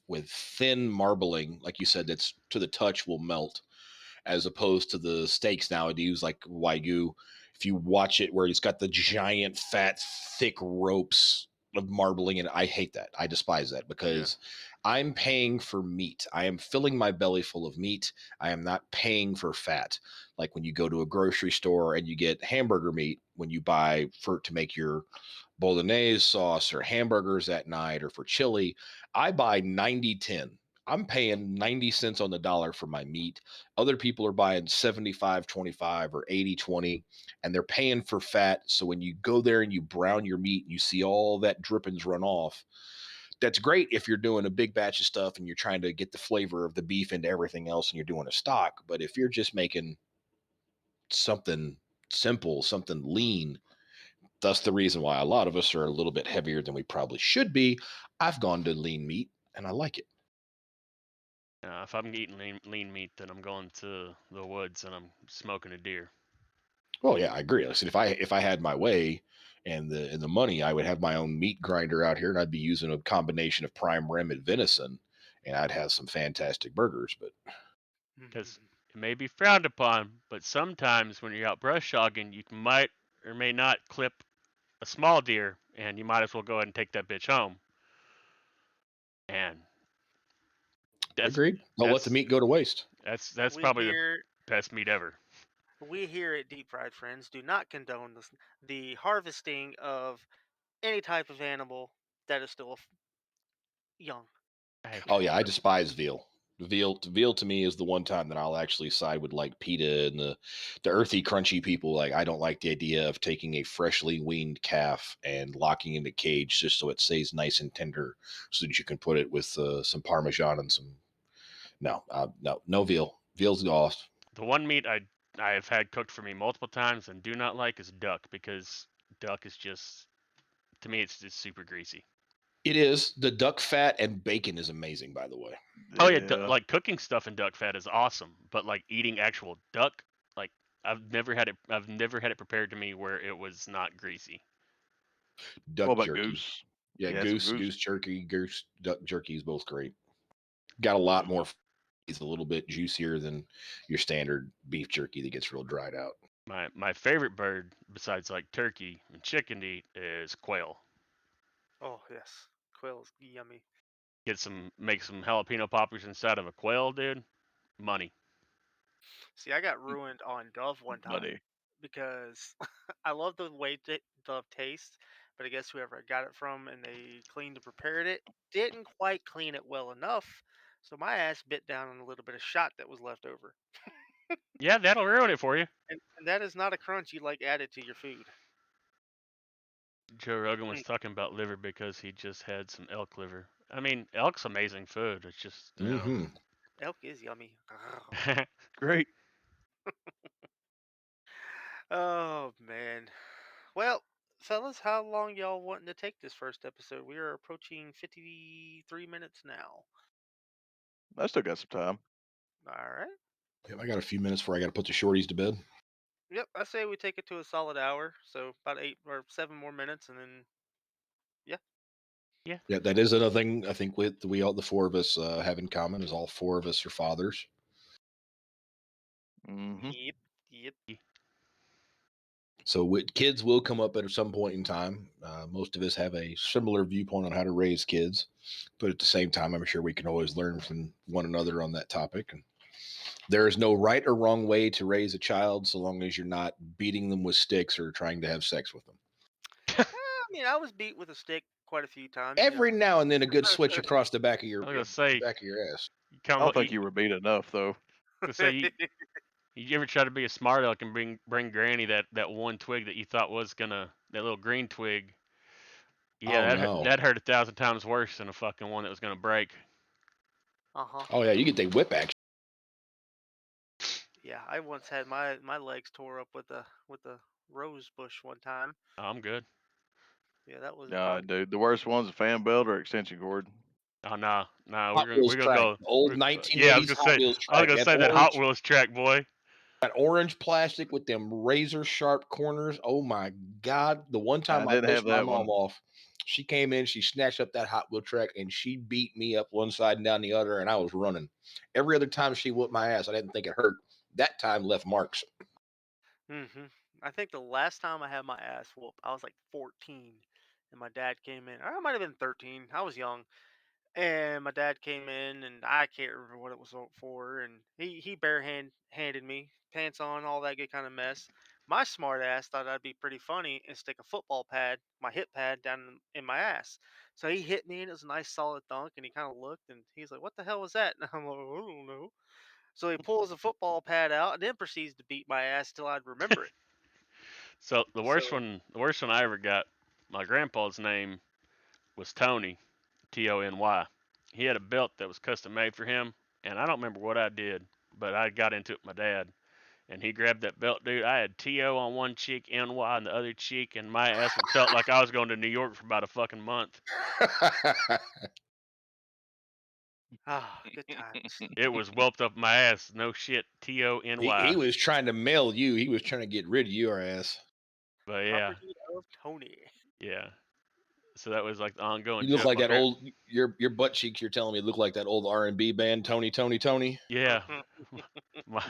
with thin marbling, like you said, that's to the touch will melt, as opposed to the steaks nowadays, like Wagyu. If you watch it where it's got the giant, fat, thick ropes of marbling, and I hate that. I despise that Yeah. because I'm paying for meat. I am filling my belly full of meat. I am not paying for fat. Like when you go to a grocery store and you get hamburger meat when you buy for to make your bolognese sauce or hamburgers at night or for chili, I buy 90/10. I'm paying 90 cents on the dollar for my meat. Other people are buying 75/25 or 80/20, and they're paying for fat. So when you go there and you brown your meat and you see all that drippings run off, That's great if you're doing a big batch of stuff and you're trying to get the flavor of the beef into everything else and you're doing a stock. But if you're just making something simple, something lean, that's the reason why a lot of us are a little bit heavier than we probably should be. I've gone to lean meat and I like it. If I'm eating lean meat, then I'm going to the woods and I'm smoking a deer. Well, yeah, I agree. Like I said, if I had my way and the money, I would have my own meat grinder out here, and I'd be using a combination of prime rib and venison, and I'd have some fantastic burgers. But Because it may be frowned upon, but sometimes when you're out brush hogging, you might or may not clip a small deer, and you might as well go ahead and take that bitch home. And agreed. Don't let the meat go to waste. That's We probably the here, best meat ever. we here at Deep Fried Friends do not condone the harvesting of any type of animal that is still young. Hey, Oh yeah, I despise veal. Veal to me is the one time that I'll actually side with like PETA and the earthy, crunchy people. Like I don't like the idea of taking a freshly weaned calf and locking in a cage just so it stays nice and tender, so that you can put it with some Parmesan and some. No veal. Veal's off. the one meat I have had cooked for me multiple times and do not like is duck, because duck is just, to me, it's just super greasy. It is. The duck fat and bacon is amazing, by the way. Oh yeah, like cooking stuff in duck fat is awesome, but like eating actual duck, like I've never had it prepared to me where it was not greasy. Duck What about jerky. goose? Yeah, You had some goose jerky, duck jerky is both great. Got a lot more. It's a little bit juicier than your standard beef jerky that gets real dried out. My favorite bird besides like turkey and chicken to eat is quail. Oh yes, quail's yummy. Make some jalapeno poppers inside of a quail, dude. Money. See, I got ruined on Dove one time Money. because I love the way Dove tastes, but I guess whoever I got it from and they cleaned and prepared it didn't quite clean it well enough, so my ass bit down on a little bit of shot that was left over. Yeah, that'll ruin it for you. And that is not a crunch you like added to your food. Joe Rogan was Mm, talking about liver because he just had some elk liver. I mean, elk's amazing food. It's just Mm-hmm. elk is yummy. Great. Oh man. Well, fellas, how long y'all wanting to take this first episode? We are approaching 53 minutes now. I still got some time. All right. Yeah, I got a few minutes before I got to put the shorties to bed. Yep, I say we take it to a solid hour, so about 8 or 7 more minutes, and then yeah. Yeah, that is another thing I think we all the four of us have in common is all four of us are fathers. Mm-hmm. Yep. So kids will come up at some point in time. Most of us have a similar viewpoint on how to raise kids, but at the same time, I'm sure we can always learn from one another on that topic. And there is no right or wrong way to raise a child, so long as you're not beating them with sticks or trying to have sex with them. I mean, I was beat with a stick quite a few times. Every now and then, a good switch across the back of your I was gonna say, ass. you I come. don't think you were beat enough though. You ever try to be a smart aleck and bring Granny that one twig that you thought was gonna, that little green twig? Yeah, Oh no! that hurt 1,000 times worse than a fucking one that was gonna break. Uh-huh. Oh yeah, you get the whip action. Yeah, I once had my legs tore up with a rose bush one time. Oh, I'm good. Yeah, that was Nah, fun. dude. The worst one's a fan belt or extension cord. Oh no, Hot Wheels we're gonna track, go. old Yeah, 1980s Hot Wheels I was track. gonna say that Hot Wheels track, boy. That orange plastic with them razor sharp corners. Oh my God. The one I time I didn't have pissed my that mom one. off, she came in, she snatched up that Hot Wheel track and she beat me up one side and down the other, and I was running. Every other time she whooped my ass, I didn't think it hurt. That time left marks. I think the last time I had my ass whooped, I was like 14, and my dad came in. Or I might have been 13. I was young, and my dad came in, and I can't remember what it was for. And he handed me pants on, all that good kind of mess. My smart ass thought I'd be pretty funny and stick a football pad, my hip pad, down in my ass. So he hit me, and it was a nice solid thunk. And he kind of looked, and he's like, "What the hell was that?" And I'm like, "I don't know." So he pulls a football pad out, and then proceeds to beat my ass till I'd remember it. So So the worst one I ever got, my grandpa's name was Tony. Tony. He had a belt that was custom made for him, and I don't remember what I did, but I got into it with my dad. And he grabbed that belt, dude. I had TO on one cheek, NY on the other cheek, and my ass felt like I was going to New York for about a fucking month. Ah, good times. It was whelped up my ass. No shit. TONY. he was trying to mail you. He was trying to get rid of your ass. But yeah, Property of Tony. yeah. So that was like the ongoing You look joke. like that old your butt cheeks. You're telling me look like that old R&B band, Tony. Yeah. my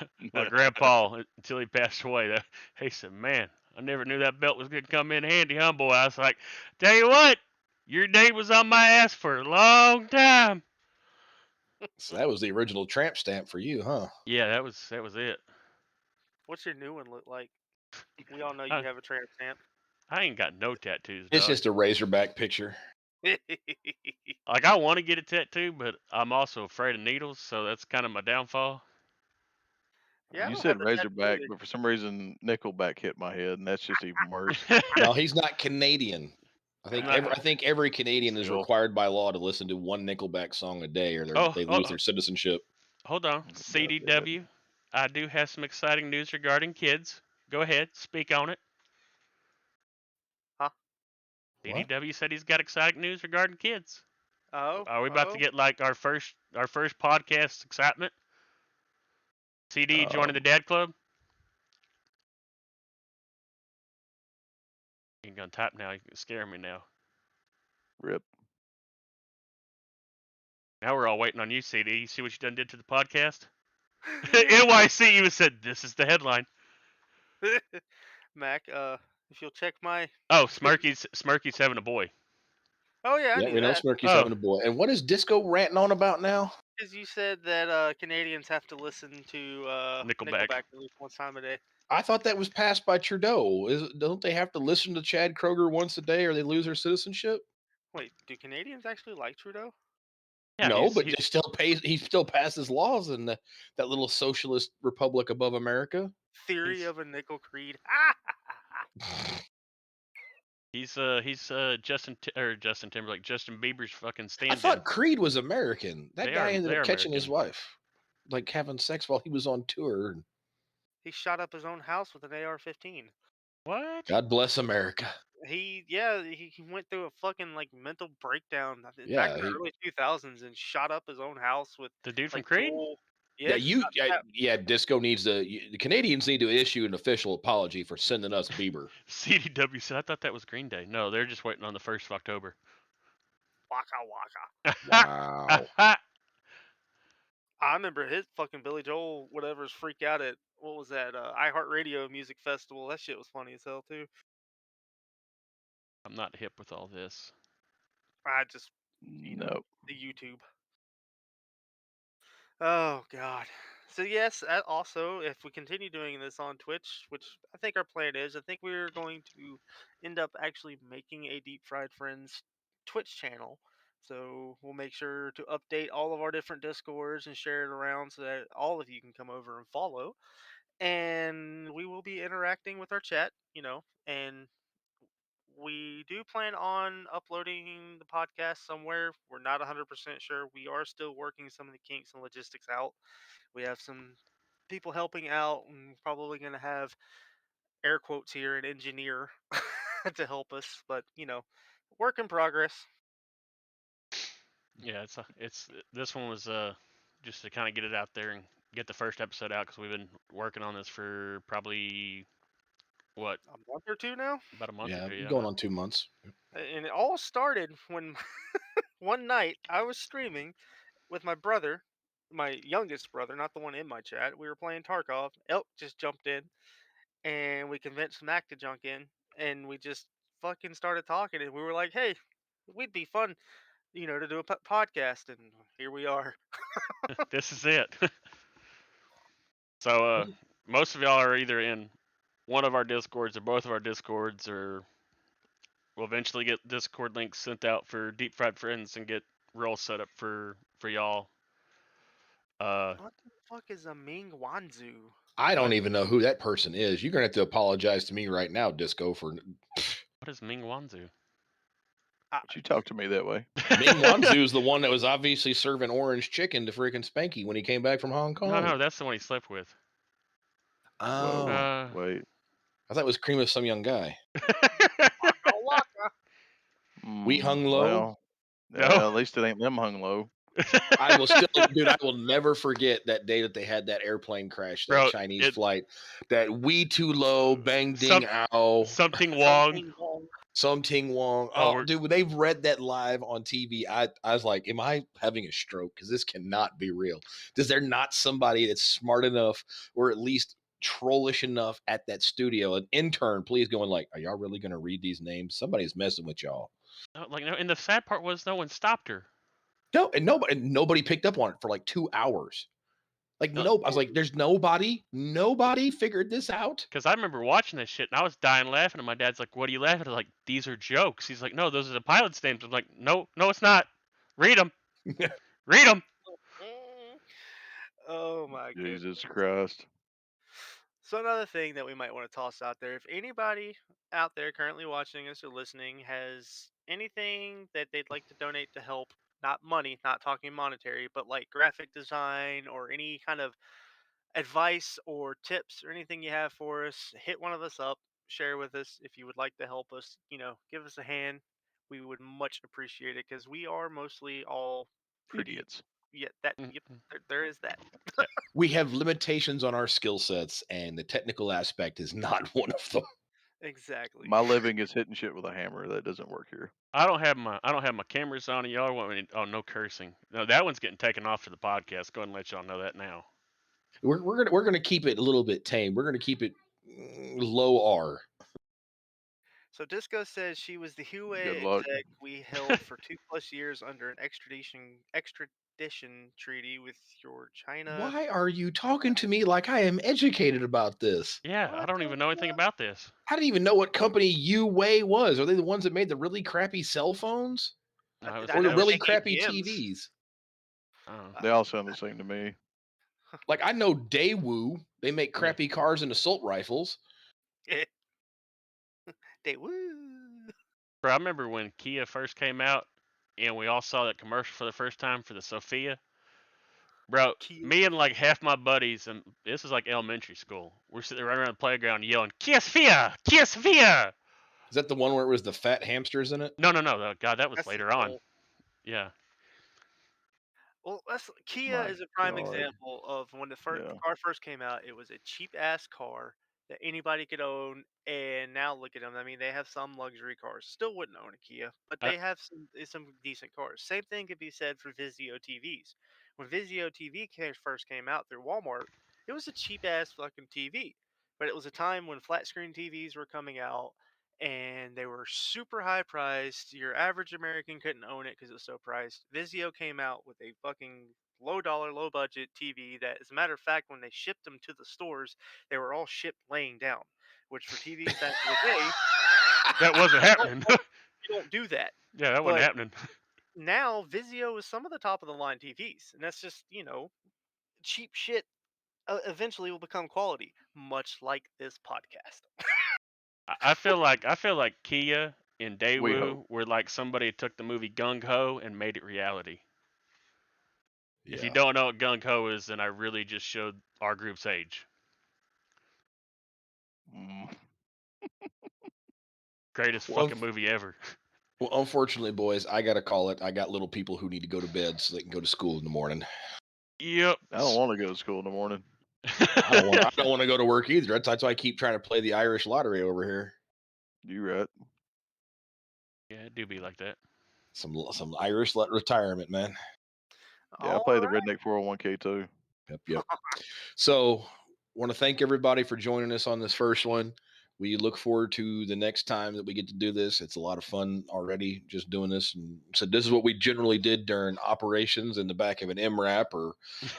grandpa, until he passed away, he said, "Man, I never knew that belt was going to come in handy, huh, boy?" I was like, "Tell you what, your name was on my ass for a long time." So that was the original tramp stamp for you, huh? Yeah, that was it. What's your new one look like? We all know you I, have a tramp stamp. I ain't got no tattoos, It's dog. just a Razorback picture. Like, I want to get a tattoo, but I'm also afraid of needles, so that's kind of my downfall. Yeah, I You don't have said the tattoo Razorback, either. but for some reason Nickelback hit my head, and that's just even worse. No, he's not Canadian. I think not- every Canadian is Still. required by law to listen to one Nickelback song a day, or they Oh, lose their citizenship. hold on. God CDW, I do have some exciting news regarding kids. Go ahead, speak on it. Huh? What? CDW said he's got exciting news regarding kids. Oh, Are we about to get like our first podcast excitement? CD joining the Dad Club? You gonna type now? You can scare me now. Rip. Now we're all waiting on you, CD. You see what you done did to the podcast? NYC even said this is the headline. Mac, if you'll check my. Oh, Smirky's having a boy. Oh yeah, I Yeah, knew we know that. Smirky's Oh. having a boy. And what is Disco ranting on about now? Because you said that Canadians have to listen to Nickelback. Nickelback at least one time a day. I thought that was passed by Trudeau. Don't they have to listen to Chad Kroger once a day, or they lose their citizenship? Wait, do Canadians actually like Trudeau? Yeah, No, but he- they still pays. He still passes laws in that little socialist republic above America. Theory He's- of a nickel creed. he's Justin Timberlake, Justin Bieber's fucking I stand-in. thought Creed was American. That They guy are- ended they up are catching his American. wife, like having sex while he was on tour. He shot up his own house with an AR-15. What? God bless America. He went through a fucking like mental breakdown back Yeah, in the early 2000s and shot up his own house with The dude from like Creed? dual. yeah, Yeah, Disco needs to. The Canadians need to issue an official apology for sending us Bieber. CDW said, I thought that was Green Day. No, they're just waiting on the 1st of October. waka waka. Wow. I remember his fucking Billy Joel whatever's freak out at what was that iHeartRadio Music Festival. That shit was funny as hell too. I'm not hip with all this. I just Nope. the YouTube. Oh god. So yes, also if we continue doing this on Twitch, which I think our plan is, I think we're going to end up actually making a Deep Fried Friends Twitch channel. So we'll make sure to update all of our different Discords and share it around so that all of you can come over and follow. And we will be interacting with our chat, and we do plan on uploading the podcast somewhere. We're not 100% sure. We are still working some of the kinks and logistics out. We have some people helping out, and probably going to have air quotes here an engineer to help us. But work in progress. Yeah, it's this one was just to kind of get it out there and get the first episode out because we've been working on this for probably what, A month or two now, about a month Yeah, or two. Yeah, going on 2 months. and it all started when one night I was streaming with my brother, my youngest brother, not the one in my chat. We were playing Tarkov. Elk just jumped in, and we convinced Mac to jump in, and we just fucking started talking, and we were like, "Hey, we'd be fun, to do a podcast," and here we are. this is it. So most of y'all are either in one of our discords or both of our discords, or we'll eventually get Discord links sent out for Deep Fried Friends and get roles set up for y'all. What the fuck is a Ming Wanzu? I don't What? even know who that person is. You're gonna have to apologize to me right now, Disco, for What is Ming Wanzu? But you talk to me that way. Ming Wanzhou is the one that was obviously serving orange chicken to freaking Spanky when he came back from Hong Kong. No, that's the one he slept with. Oh, Wait. I thought it was cream of some young guy. Waka waka. We hung low. Well, No. at least it ain't them hung low. I will still, dude. I will never forget that day that they had that airplane crash, that Bro, Chinese flight, that we too low, bang ding ow, something Wong. Something Wong. Oh, dude, when they've read that live on TV, I was like, am I having a stroke? Because this cannot be real. Is there not somebody that's smart enough, or at least trollish enough at that studio, an intern, please, going like, are y'all really going to read these names? Somebody's messing with y'all. Like, no, and the sad part was no one stopped her. No, and nobody picked up on it for like 2 hours. Like, no, I was like, there's nobody figured this out. Because I remember watching this shit and I was dying laughing, and my dad's like, "What are you laughing at?" I'm like, "These are jokes." He's like, "No, those are the pilot's names." I'm like, "No, it's not. Read them. Read them." Oh my goodness. Jesus Christ. So another thing that we might want to toss out there, if anybody out there currently watching us or listening has anything that they'd like to donate to help, not money, not talking monetary, but like graphic design or any kind of advice or tips or anything you have for us, hit one of us up, share with us if you would like to help us, give us a hand. We would much appreciate it because we are mostly all pretty Idiots. Yeah, yep, there is that. We have limitations on our skill sets, and the technical aspect is not one of them. Exactly. My living is hitting shit with a hammer. That doesn't work here. I don't have my cameras on, and y'all want me to, no cursing. No, that one's getting taken off for the podcast. Go ahead and let y'all know that now. We're gonna keep it a little bit tame. We're gonna keep it low R. So Disco says she was the Hue Good luck. exec we held for 2+ years under an extradition treaty with your China. Why are you talking to me like I am educated about this? Yeah, I don't even know anything about this. I didn't even know what company Huawei was. Are they the ones that made the really crappy cell phones? No, I or know the they really make crappy ATMs. TVs? They all sound the same to me. Like, I know Daewoo. They make crappy cars and assault rifles. Woo. Bro, I remember when Kia first came out, and we all saw that commercial for the first time for the Sophia. Bro, Kia. me and like half my buddies, and this is like elementary school. We're sitting there running around the playground yelling, "Kia Sophia! Kia Sophia!" Is that the one where it was the fat hamsters in it? No. God, that was That's later on. cool. Yeah. Well, Kia My is a prime God. example of when the Yeah. car first came out. It was a cheap ass car that anybody could own, and now look at them. I mean, they have some luxury cars. Still wouldn't own a Kia, but they have some decent cars. Same thing could be said for Vizio TVs. When Vizio TV first came out through Walmart, it was a cheap ass fucking TV, but it was a time when flat screen TVs were coming out. And they were super high priced. Your average American couldn't own it because it was so priced. Vizio came out with a fucking low dollar, low budget TV that, as a matter of fact, when they shipped them to the stores, they were all shipped laying down, which for TVs back in the day, That wasn't happening. you don't do that. Yeah, that wasn't But happening. now Vizio is some of the top of the line TVs, and that's just, cheap shit eventually will become quality, much like this podcast. I feel like Kia and We hope. Daewoo were like somebody took the movie Gung Ho and made it reality. Yeah. If you don't know what Gung Ho is, then I really just showed our group's age. Greatest fucking movie ever. Well, unfortunately, boys, I gotta call it. I got little people who need to go to bed so they can go to school in the morning. Yep. I don't want to go to school in the morning. I don't want to go to work either. That's why I keep trying to play the Irish lottery over here. You right. Yeah, it do be like that. Some Irish retirement, man. Yeah, I play the Redneck 401k too. Yep. So, want to thank everybody for joining us on this first one. We look forward to the next time that we get to do this. It's a lot of fun already just doing this. And so this is what we generally did during operations in the back of an MRAP or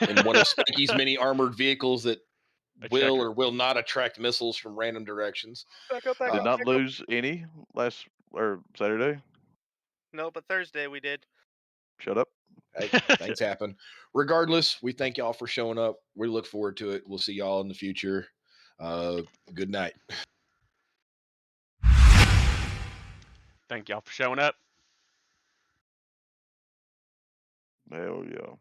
in one of Spanky's many armored vehicles that will or will not attract missiles from random directions. Did not lose any last or Saturday. No, but Thursday we did. Shut up. Hey, things happen. Regardless, we thank y'all for showing up. We look forward to it. We'll see y'all in the future. Good night. Thank y'all for showing up. Hell yeah.